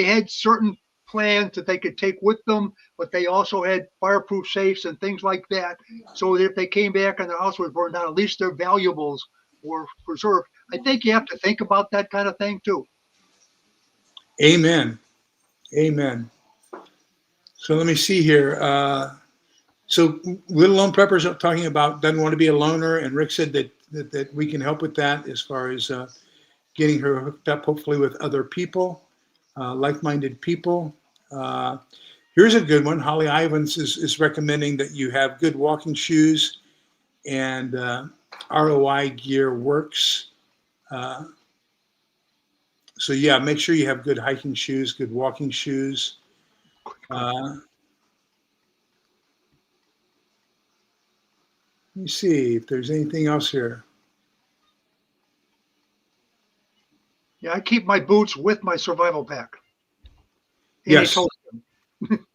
Speaker 2: had certain plans that they could take with them, but they also had fireproof safes and things like that. So that if they came back and their house was burned down, at least their valuables were preserved. I think you have to think about that kind of thing too.
Speaker 1: Amen. Amen. So let me see here. So Little Lone Preppers are talking about doesn't want to be a loner, and Rick said that we can help with that as far as getting her hooked up, hopefully with other people, like-minded people. Here's a good one. Holly Ivans is recommending that you have good walking shoes, and ROI gear works. So yeah, make sure you have good hiking shoes, good walking shoes. Let me see if there's anything else here.
Speaker 2: Yeah, I keep my boots with my survival pack. And
Speaker 1: Yes.
Speaker 2: I toast them.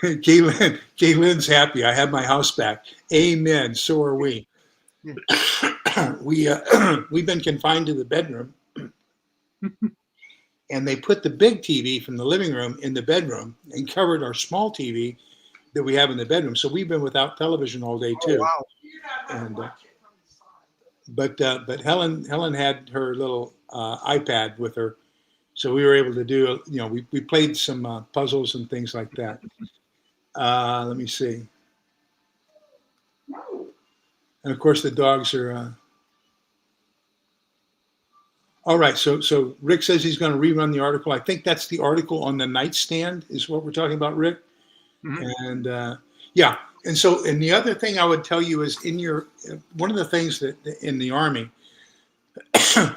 Speaker 1: Kaylin's happy. I have my house back. Amen. So are we.
Speaker 2: Yeah.
Speaker 1: We've been confined to the bedroom, and they put the big TV from the living room in the bedroom and covered our small TV that we have in the bedroom. So we've been without television all day too.
Speaker 2: Oh, wow.
Speaker 1: And but Helen had her little iPad with her, so we were able to do. We played some puzzles and things like that. Let me see. And of course, the dogs are. All right, so Rick says he's going to rerun the article. I think that's the article on the nightstand is what we're talking about, Rick. Mm-hmm. And yeah, and the other thing I would tell you is one of the things that in the Army that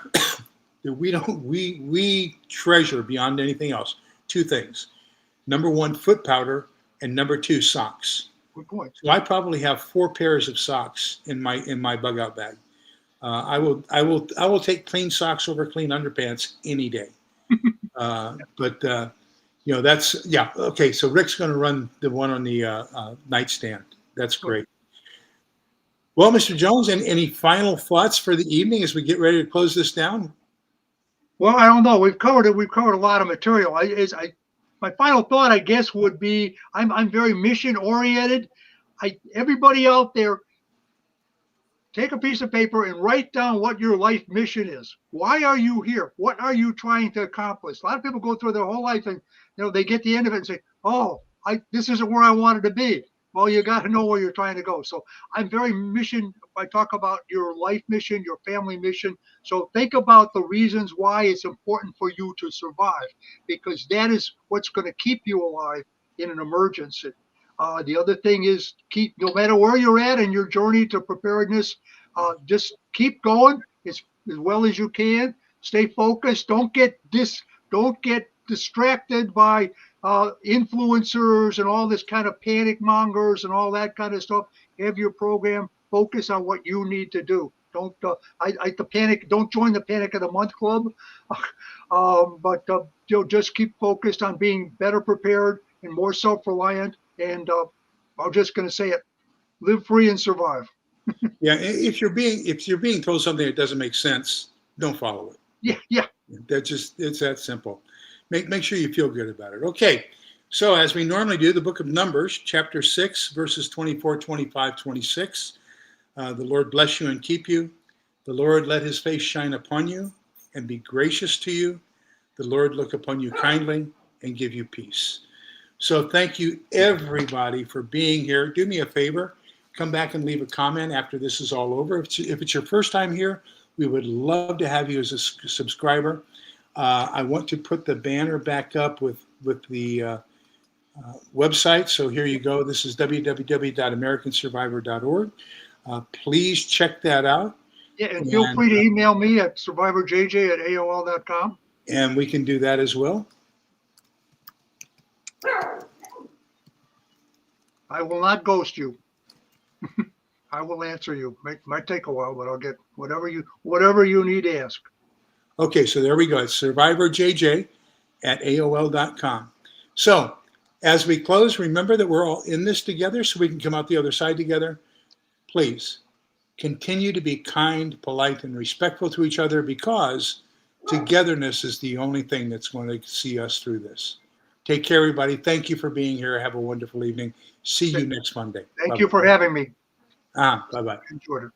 Speaker 1: we treasure beyond anything else, two things. Number one, foot powder, and number two, socks.
Speaker 2: Good point.
Speaker 1: So I probably have 4 pairs of socks in my bug out bag. I will take clean socks over clean underpants any day. But that's okay. So Rick's going to run the one on the nightstand. That's great. Well, Mr. Jones, any final thoughts for the evening as we get ready to close this down?
Speaker 2: Well, I don't know. We've covered it. We've covered a lot of material. My final thought, I guess, would be I'm very mission oriented. Everybody out there, take a piece of paper and write down what your life mission is. Why are you here? What are you trying to accomplish? A lot of people go through their whole life and they get to the end of it and say, "Oh, this isn't where I wanted to be." Well, you got to know where you're trying to go. So I'm very mission. I talk about your life mission, your family mission. So think about the reasons why it's important for you to survive, because that is what's going to keep you alive in an emergency. The other thing is no matter where you're at in your journey to preparedness, just keep going as well as you can. Stay focused. Don't get distracted by influencers and all this kind of panic mongers and all that kind of stuff. Have your program. Focus on what you need to do. Don't panic. Don't join the Panic of the Month Club, but just keep focused on being better prepared and more self-reliant. And I'm just going to say it: live free and survive.
Speaker 1: Yeah, if you're being told something that doesn't make sense, don't follow it.
Speaker 2: Yeah.
Speaker 1: It's that simple. Make sure you feel good about it. Okay, so as we normally do, the book of Numbers, chapter 6, verses 24, 25, 26. The Lord bless you and keep you. The Lord let his face shine upon you and be gracious to you. The Lord look upon you kindly and give you peace. So thank you, everybody, for being here. Do me a favor. Come back and leave a comment after this is all over. If it's your first time here, we would love to have you as a subscriber. I want to put the banner back up with the website. So here you go. This is www.americansurvivor.org. Please check that out.
Speaker 2: Yeah, and feel free to email me at survivorjj@aol.com.
Speaker 1: And we can do that as well.
Speaker 2: I will not ghost you. I will answer you. Might take a while, but I'll get whatever you need to ask.
Speaker 1: Okay, so there we go. It's survivorjj@aol.com. So as we close, remember that we're all in this together so we can come out the other side together. Please continue to be kind, polite, and respectful to each other because togetherness is the only thing that's going to see us through this. Take care, everybody. Thank you for being here. Have a wonderful evening. See you next Monday.
Speaker 2: Thank you for having me.
Speaker 1: Bye-bye.
Speaker 2: Enjoyed it.